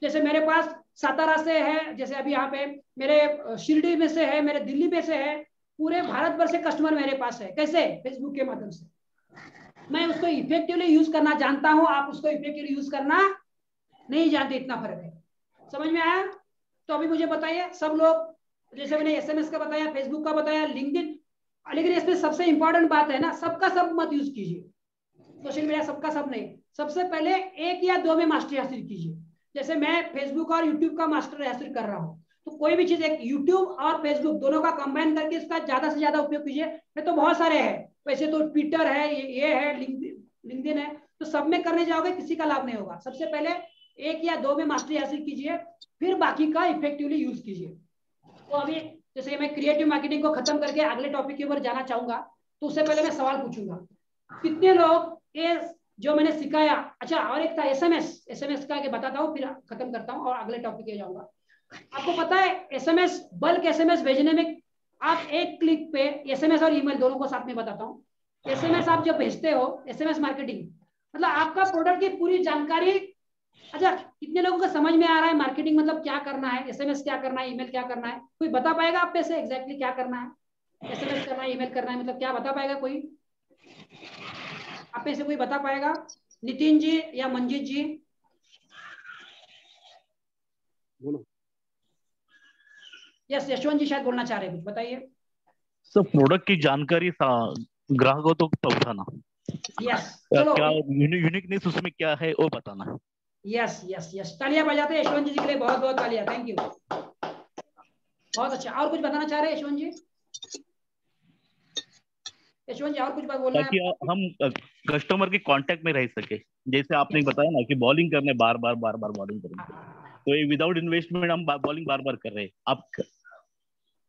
जैसे मेरे पास सातारा से है, जैसे अभी यहाँ पे मेरे शिरडी में से है, मेरे दिल्ली में से है, पूरे भारत भर से कस्टमर मेरे पास है। कैसे? फेसबुक के माध्यम से। मैं उसको इफेक्टिवली यूज करना जानता हूं, आप उसको इफेक्टिवली यूज करना नहीं जानते, इतना फर्क है। समझ में आया? तो अभी मुझे बताइए, सब लोग, जैसे मैंने SMS का बताया, फेसबुक का बताया, लिंक्डइन, लेकिन इसमें सबसे इंपॉर्टेंट बात है ना, सबका सब मत यूज कीजिए। सोशल मीडिया सबका सब नहीं, सबसे पहले 1 या 2 में मास्टरी हासिल कीजिए। जैसे मैं फेसबुक और यूट्यूब का मास्टर हासिल कर रहा हूँ, तो कोई भी चीज, एक यूट्यूब और फेसबुक दोनों का कंबाइन करके इसका ज्यादा से ज्यादा उपयोग कीजिए। नहीं तो बहुत सारे हैं, वैसे तो ट्विटर है, ये है, लिंक्डइन है, तो सब में करने जाओगे किसी का लाभ नहीं होगा। सबसे पहले 1 या 2 में मास्टरी हासिल कीजिए, फिर बाकी का इफेक्टिवली यूज कीजिए। तो अभी जैसे मैं क्रिएटिव मार्केटिंग को खत्म करके अगले टॉपिक के ऊपर जाना चाहूंगा, तो उससे पहले मैं सवाल पूछूंगा, कितने लोग ये जो मैंने सिखाया, अच्छा और एक था एसएमएस का बताता हूँ, फिर खत्म करता हूँ और अगले टॉपिक पे जाऊंगा। आपको पता है एसएमएस, बल्क एसएमएस भेजने में आप एक क्लिक पे, एसएमएस और ईमेल दोनों को साथ में बताता हूँ, एसएमएस आप जब भेजते हो, एसएमएस मार्केटिंग मतलब आपका प्रोडक्ट की पूरी जानकारी। अच्छा, कितने लोगों को समझ में आ रहा है मार्केटिंग मतलब क्या करना है, एसएमएस क्या करना है, ईमेल क्या करना है? कोई बता पाएगा आप पे से एग्जैक्टली क्या करना है? एसएमएस करना है, ईमेल करना है, मतलब क्या बता पाएगा कोई आप पे से? कोई बता पाएगा? नितिन जी या मंजीत जी? बोलो। यस, यशवंत जी शायद बोलना चाह रहे हैं, कुछ बताइए। सर प्रोडक्ट की जानकारी ग्राहकों तो पहुंचाना। यस, क्या चलो यूनिकनेस उसमें क्या है वो बताना। यस यस यस, तालियां बजाते हैं यशवंत जी के लिए, बहुत बहुत तालियां, थैंक यू, बहुत अच्छा। और कुछ बताना चाह रहे हैं यशवंत जी? यशवंत जी और कुछ बात बोलना है? ताकि हम कस्टमर के कांटेक्ट में रह सके, जैसे आपने बताया ना कि बॉलिंग करने बार बार बॉलिंग करेंगे, तो ये विदाउट इन्वेस्टमेंट हम बॉलिंग बार बार कर रहे हैं। आप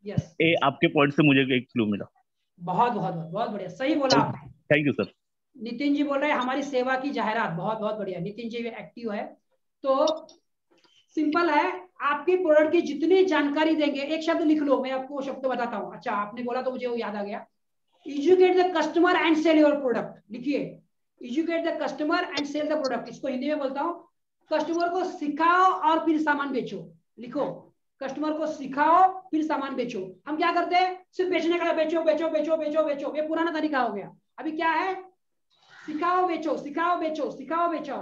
यस, आपके पॉइंट से मुझे एक क्लू मिला। बहुत बहुत बहुत बढ़िया, सही बोला आपने। Thank you sir. Nitin ji बोल रहे हैं हमारी सेवा की जाहिरात, बहुत बहुत बढ़िया, नितिन जी एक्टिव है। तो सिंपल है, आपकी प्रोडक्ट की जितनी जानकारी देंगे, एक शब्द लिख लो, मैं आपको शब्द बताता हूँ। अच्छा आपने बोला तो मुझे वो याद आ गया, educate the customer and sell your product. लिखिए, educate the customer and sell the product. इसको हिंदी में बोलता हूँ, कस्टमर को सिखाओ और फिर सामान बेचो। लिखो, कस्टमर को सिखाओ फिर सामान बेचो। हम क्या करते हैं, सिर्फ बेचने का, बेचो बेचो बेचो बेचो बेचो, ये पुराना तरीका हो गया। अभी क्या है, सिखाओ बेचो, सिखाओ बेचो, सिखाओ बेचो,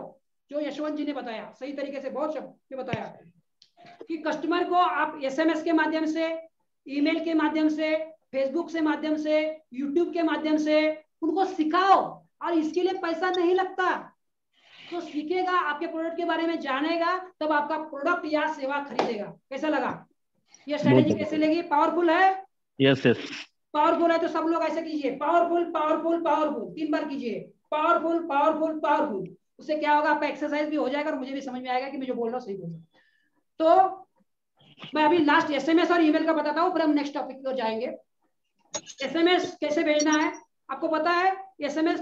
जो यशवंत जी ने बताया सही तरीके से, बहुत शब्द बताया कि कस्टमर को आप एसएमएस के माध्यम से, ईमेल के माध्यम से, फेसबुक से माध्यम से, यूट्यूब के माध्यम से उनको सिखाओ, और इसके लिए पैसा नहीं लगता। तो सीखेगा, आपके प्रोडक्ट के बारे में जानेगा, तब आपका प्रोडक्ट या सेवा खरीदेगा। कैसा लगा ये स्ट्रेटेजी? कैसे लगी? पावरफुल है? यस यस, पावरफुल है। तो सब लोग ऐसे कीजिए, पावरफुल पावरफुल पावरफुल 3 बार कीजिए, पावरफुल पावरफुल पावरफुल। उससे क्या होगा, आपका एक्सरसाइज भी हो जाएगा और मुझे भी समझ में आएगा कि मैं जो बोल रहा हूँ सही बोल रहा हूँ। तो मैं अभी लास्ट एसएमएस और ईमेल का बताता हूँ, फिर हम नेक्स्ट टॉपिक पर जाएंगे। एसएमएस कैसे भेजना है आपको पता है? एसएमएस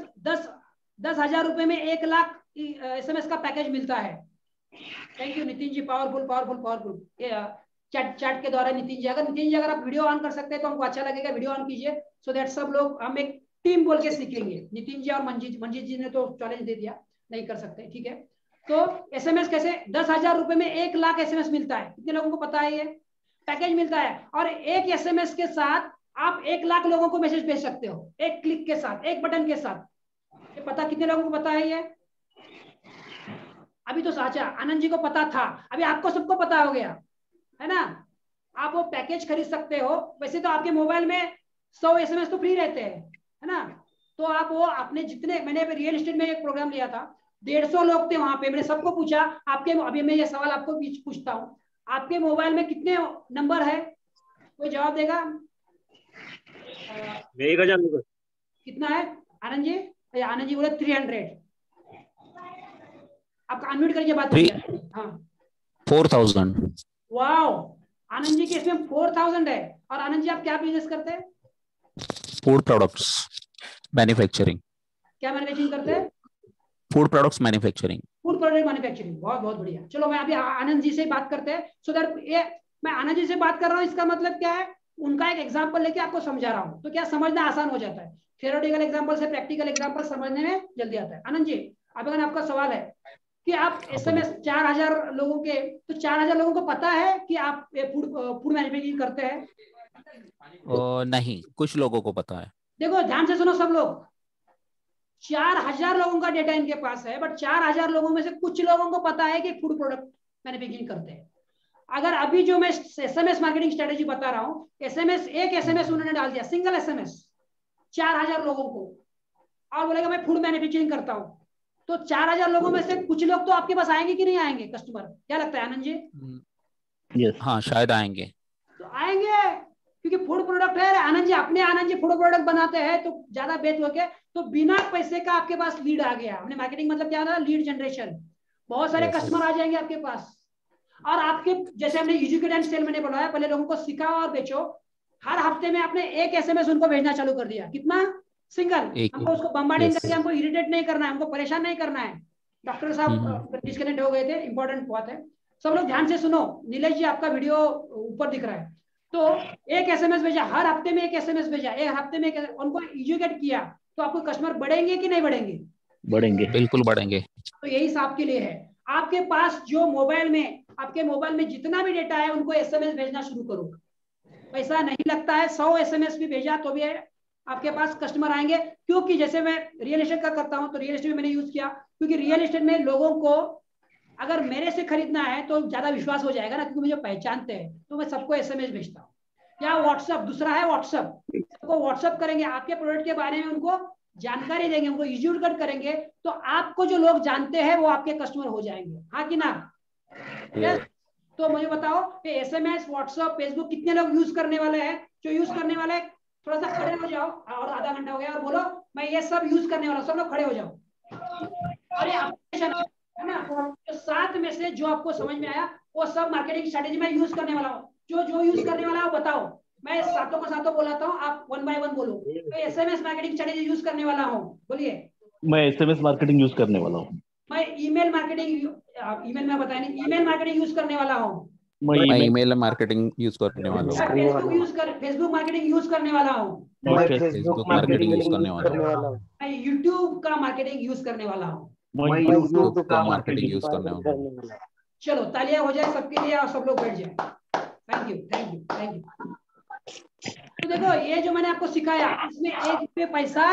10,000 रुपए में 1 लाख एसएमएस का पैकेज मिलता है। Thank you Nitin ji, powerful powerful powerful. Chat के द्वारा नितिन जी, अगर आप वीडियो ऑन कर सकते हैं तो हमको अच्छा लगेगा, वीडियो ऑन कीजिए, सो दैट सब लोग हम एक टीम बोल के सीखेंगे। नितिन जी और मंजीत जी ने तो चैलेंज दे दिया, नहीं कर सकते, ठीक है। तो एसएमएस कैसे, 10,000 रुपए में 1 लाख एसएमएस मिलता है। कितने लोगों को पता है ये पैकेज मिलता है? और एक एसएमएस के साथ आप 1 लाख लोगों को मैसेज भेज सकते हो, एक क्लिक के साथ, एक बटन के साथ। ये पता कितने लोगों को पता है ये? अभी तो साचा आनंद जी को पता था, अभी आपको सबको पता हो गया है ना। आप वो पैकेज खरीद सकते हो। वैसे तो आपके मोबाइल में 100 एसएमएस तो फ्री रहते हैं, है ना। तो आप वो अपने जितने, मैंने रियल एस्टेट में एक प्रोग्राम लिया था, 150 लोग थे वहां पे, मैंने सबको पूछा आपके, अभी मैं ये सवाल आपको पूछता हूँ, आपके मोबाइल में कितने नंबर है? कोई जवाब देगा? 1000 नंबर। कितना है आनंद जी? आनंद जी बोले 300। आपका अनम्यूट करके बात करिए। हाँ 4000। वाओ, आनंद जी के इसमें 4000 है। और आनंद जी आप क्या बिजनेस करते हैं? Food products manufacturing. क्या मैन्युफैक्चरिंग करते हैं? Food products manufacturing. Food product manufacturing, बहुत बहुत बढ़िया। चलो मैं अभी आनंद जी से बात करते हैं, सो दैट ये मैं आनंद जी से बात कर रहा हूँ, इसका मतलब क्या है, उनका एक एग्जांपल लेके आपको समझा रहा हूँ, तो क्या समझना आसान हो जाता है। थियोरेटिकल एग्जांपल से प्रैक्टिकल एग्जांपल समझने में जल्दी आता है। आनंद जी, अब अगर आपका सवाल है कि आप एसएमएस 4000 लोगों के, तो 4000 लोगों को पता है कि आप फूड मैन्युफैक्चरिंग करते हैं? नहीं, कुछ लोगों को पता है। देखो ध्यान से सुनो सब लोग, 4000 लोगों का डेटा इनके पास है, बट 4000 लोगों में से कुछ लोगों को पता है कि फूड प्रोडक्ट मैन्युफैक्चरिंग करते हैं। अगर अभी जो मैं एसएमएस मार्केटिंग स्ट्रेटेजी बता रहा हूँ, एसएमएस, एक एसएमएस उन्होंने डाल दिया, सिंगल एसएमएस 4000 लोगों को, और बोलेगा मैं फूड मैन्युफैक्चरिंग करता हूँ, तो 4000 लोगों में से कुछ लोग तो आपके पास आएंगे कि नहीं आएंगे कस्टमर? क्या लगता है आनंद जी? हाँ शायद आएंगे। तो आएंगे, क्योंकि फूड प्रोडक्ट है, आनंद जी अपने आनंद जी फूड प्रोडक्ट बनाते हैं तो ज्यादा बेच हो के, तो बिना पैसे का आपके पास लीड आ गया। हमने मार्केटिंग मतलब क्या होता है, लीड जनरेशन। बहुत सारे कस्टमर आ जाएंगे आपके पास, और आपके जैसे हमने एजुकेट एंड सेल मैंने बोला, पहले लोगों को सिखाओ और बेचो। हर हफ्ते में आपने एक एसएमएस उनको भेजना चालू कर दिया, कितना? सिंगल। हमको उसको बम्बार्डिंग करके हमको इरिटेट नहीं करना है, हमको परेशान नहीं करना है। डॉक्टर साहब डिस्कनेक्ट हो गए थे, इंपॉर्टेंट बात है, सब लोग ध्यान से सुनो। नीलेश जी आपका वीडियो ऊपर दिख रहा है। तो एक एसएमएस भेजा, हर हफ्ते में एक एसएमएस भेजा, एक हफ्ते में उनको एजुकेट किया, तो आपको कस्टमर बढ़ेंगे कि नहीं बढ़ेंगे? बढ़ेंगे, बिल्कुल बढ़ेंगे। तो यही सब के लिए है। आपके पास जो मोबाइल में, आपके मोबाइल में जितना भी डेटा है उनको एसएमएस भेजना शुरू करो। पैसा नहीं लगता है, 100 एसएमएस भी भेजा तो भी आपके पास कस्टमर आएंगे। क्योंकि जैसे मैं रियल एस्टेट का करता हूं, तो रियल एस्टेट में मैंने यूज किया, क्योंकि रियल एस्टेट में लोगों को अगर मेरे से खरीदना है तो ज्यादा विश्वास हो जाएगा ना, क्योंकि मुझे पहचानते हैं, तो मैं सबको एसएमएस भेजता हूँ। या व्हाट्सएप, दूसरा है व्हाट्सएप, सबको व्हाट्सएप करेंगे, आपके प्रोडक्ट के बारे में उनको जानकारी देंगे, उनको एजुकेट करेंगे, तो आपको जो लोग जानते हैं वो आपके कस्टमर हो जाएंगे, हाँ कि ना? yes? तो मुझे बताओ कि एसएमएस, व्हाट्सएप, फेसबुक कितने लोग यूज करने वाले हैं? जो यूज करने वाले हैं थोड़ा सा खड़े हो जाओ, और आधा घंटा हो गया, और बोलो मैं ये सब यूज करने वाला हूं। सब लोग खड़े हो जाओ। और ये एप्लीकेशन है ना, तो 7 में से जो आपको समझ में आया वो सब मार्केटिंग स्ट्रेटेजी में यूज करने वाला हूँ। जो यूज करने वाला है वो बताओ। मैं सातों का सातों बोलाता हूँ, आप 1 by 1 बोलो। तो एसएमएस मार्केटिंग स्ट्रेटेजी यूज करने वाला हूँ, बोलिए। मैं एसएमएस मार्केटिंग यूज करने वाला हूँ। मैं ईमेल मार्केटिंग, ईमेल में बताया नहीं, ईमेल मार्केटिंग यूज करने वाला हूँ। मैं ईमेल मार्केटिंग यूज करने वाला हूँ। फेसबुक मार्केटिंग यूज करने वाला हूँ। मैं फेसबुक मार्केटिंग यूज करने वाला हूँ। मैं यूट्यूब का मार्केटिंग यूज करने वाला हूँ। मैं यूट्यूब का मार्केटिंग यूज करने वाला हूँ। चलो तालियां हो जाए सबके लिए, और सब लोग बैठ जाए। Thank you, thank you, thank you. तो देखो ये जो मैंने आपको सिखाया, इसमें 1 रुपये पैसा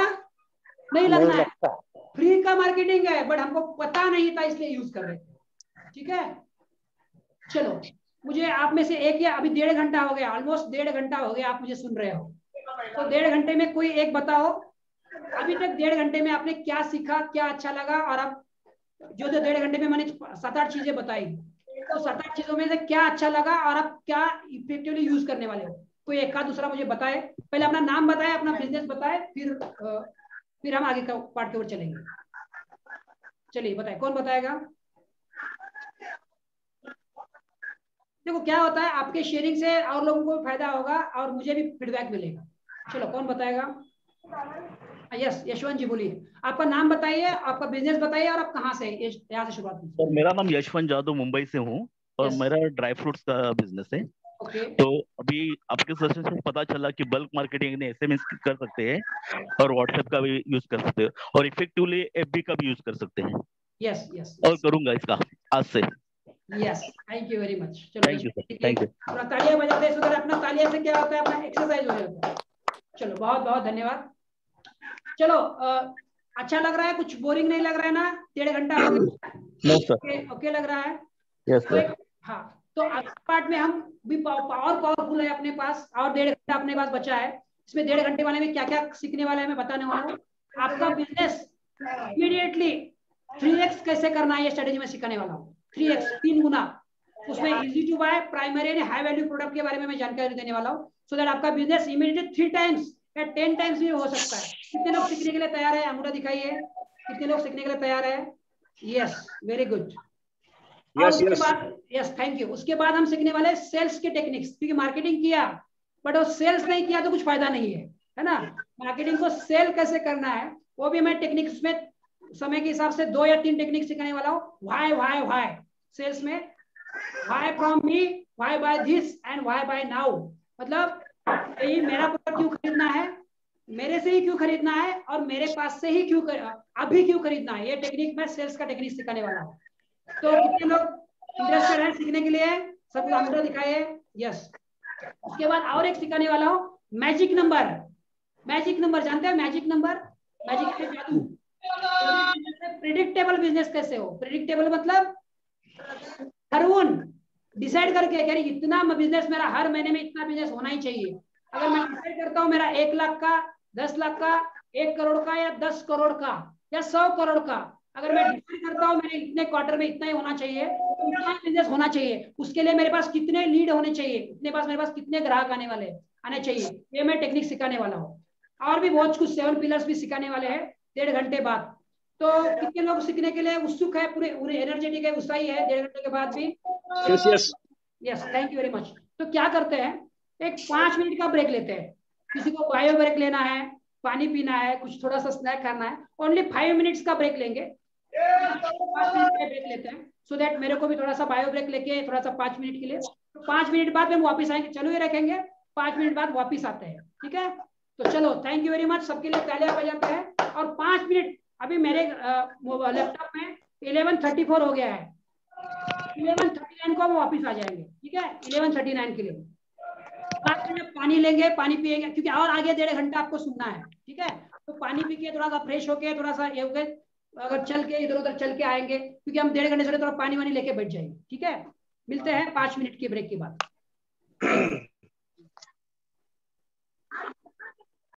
नहीं लगना है, फ्री का मार्केटिंग है, बट हमको पता नहीं था इसलिए यूज कर रहे थे। ठीक है, चलो मुझे आप में से एक, या अभी 1.5 घंटा हो गया, ऑलमोस्ट 1.5 घंटा हो गया आप मुझे सुन रहे हो, तो 1.5 घंटे में कोई एक बताओ अभी तक 1.5 घंटे में आपने क्या सीखा, क्या अच्छा लगा, और आप जो 1.5 घंटे में मैंने 7-8 चीजें बताई, तो 7-8 चीजों में से क्या अच्छा लगा और आप क्या इफेक्टिवली यूज करने वाले हो? कोई एक का दूसरा मुझे बताए। पहले अपना नाम बताए, अपना बिजनेस बताए, फिर हम आगे का पार्ट की ओर चलेंगे। चलिए बताए, कौन बताएगा? देखो क्या होता है, आपके शेयरिंग से और लोगों को फायदा होगा और मुझे भी फीडबैक मिलेगा। चलो कौन बताएगा? यस, यशवंत जी बोलिए, आपका नाम बताइए, आपका बिजनेस बताइए, और आप कहाँ से, यहाँ से शुरुआत कीजिए। सर मेरा नाम यशवंत जादव, मुंबई से हूँ, और मेरा ड्राई फ्रूट्स का बिजनेस है। तो अभी आपके सजेशन से पता चला कि बल्क मार्केटिंग एसएमएस कर सकते हैं, और व्हाट्सएप का भी यूज कर सकते हैं, और इफेक्टिवली एफबी का भी यूज कर सकते हैं। यस यस, और करूंगा इसका आज से। Yes, thank you very much. चलो thank you sir, thank you. थोड़ा तालियां बजाते हैं, सुधर अपना तालियां से क्या होता है, अपना एक्सरसाइज हो जाता है। चलो बहुत बहुत धन्यवाद। चलो अच्छा लग रहा है, कुछ बोरिंग नहीं लग रहा है ना? 1.5 घंटा हो गया? No sir. ओके लग रहा है? Yes sir. हाँ, तो अगले पार्ट में हम भी पावरफुल है अपने पास, और 1.5 घंटा अपने पास बचा है। इसमें 1.5 घंटे वाले में क्या क्या सीखने वाला है मैं बताने वाला हूँ। आपका बिजनेस इमीडिएटली 3x कैसे करना है ये स्ट्रेटेजी में सिखाने वाला हूँ। 3x, 3 गुना। उसमें easy to buy, primary and high value product के बारे में मैं जानकारी देने वाला हूँ, सो दैट आपका बिजनेस इमीडिएटली 3 टाइम्स या 10 टाइम्स भी हो सकता है। कितने लोग सीखने के लिए तैयार है? अंगूठा दिखाइए, कितने लोग सीखने के लिए तैयार है? Yes, very good. Yes yes yes, thank you. उसके बाद हम सीखने वाले सेल्स के टेक्निक्स, क्योंकि मार्केटिंग किया बट वो सेल्स नहीं किया तो कुछ फायदा नहीं है ना। मार्केटिंग को सेल कैसे करना है वो भी मैं टेक्निक्स में समय के हिसाब से 2 या 3 टेक्निक सिखाने वाला हूँ। व्हाई सेल्स में, why from me, why buy this, and why buy now. मतलब ये मेरा प्रोडक्ट क्यों खरीदना है, मेरे से ही क्यों खरीदना है, और मेरे पास से ही क्यों अभी क्यों खरीदना है। ये टेक्निक मैं सेल्स का टेक्निक सिखाने वाला हूँ। तो कितने लोग इंटरेस्टेड है सीखने के लिए? सब अंगूठा दिखाइए। यस। उसके बाद और एक सिखाने वाला हूँ, मैजिक नंबर। मैजिक नंबर जानते हैं? मैजिक नंबर, मैजिक है जादू। प्रेडिक्टेबल बिजनेस कैसे हो? प्रेडिक्टेबल मतलब हरवन डिसाइड करके कह रही इतना बिजनेस मेरा हर महीने में इतना बिजनेस होना ही चाहिए। अगर मैं डिसाइड करता हूँ मेरा 1 लाख का, 10 लाख का, 1 करोड़ का, या 10 करोड़ का, या 100 करोड़ का, अगर मैं डिसाइड करता हूँ मेरे इतने क्वार्टर में इतना ही होना चाहिए, तो इतना बिजनेस होना चाहिए, उसके लिए मेरे पास कितने लीड होने चाहिए, इतने पास मेरे पास कितने ग्राहक आने वाले, आने चाहिए। ये मैं टेक्निक सिखाने वाला हूँ, और भी बहुत कुछ 7 पिलर्स भी सिखाने वाले हैं 1.5 घंटे बाद। तो कितने लोग सीखने के लिए उत्सुक है, पूरे एनर्जेटिक है, उत्साही है 1.5 घंटे के बाद भी? Yes yes yes, thank you very much. तो क्या करते हैं, एक 5 मिनट का ब्रेक लेते हैं। किसी को बायो ब्रेक लेना है, पानी पीना है, कुछ थोड़ा सा स्नैक करना है, ओनली 5 मिनट्स का ब्रेक लेंगे। 5 मिनट का ब्रेक लेते हैं, सो दैट मेरे को भी थोड़ा सा बायो ब्रेक लेके थोड़ा सा 5 मिनट के लिए, तो 5 मिनट बाद हम वापस आएंगे, चलो ये रखेंगे, 5 मिनट बाद वापस आते हैं, ठीक है? तो चलो, थैंक यू वेरी मच, सबके लिए तालियां बजाते हैं। और 5 मिनट, अभी मेरे लैपटॉप में 11:34 हो गया है, 11:39 को हम वापस आ जाएंगे, ठीक है? 11:39 के लिए 5 मिनट पानी लेंगे, पानी पिएंगे, क्योंकि और आगे 1.5 घंटा आपको सुनना है, ठीक है? तो पानी पी के थोड़ा सा फ्रेश होके, थोड़ा सा ये होके, अगर चल के इधर उधर चल के आएंगे, क्योंकि हम 1.5 घंटे से थोड़ा पानी वानी लेके बैठ जाएंगे, ठीक है? मिलते हैं 5 मिनट के ब्रेक के बाद।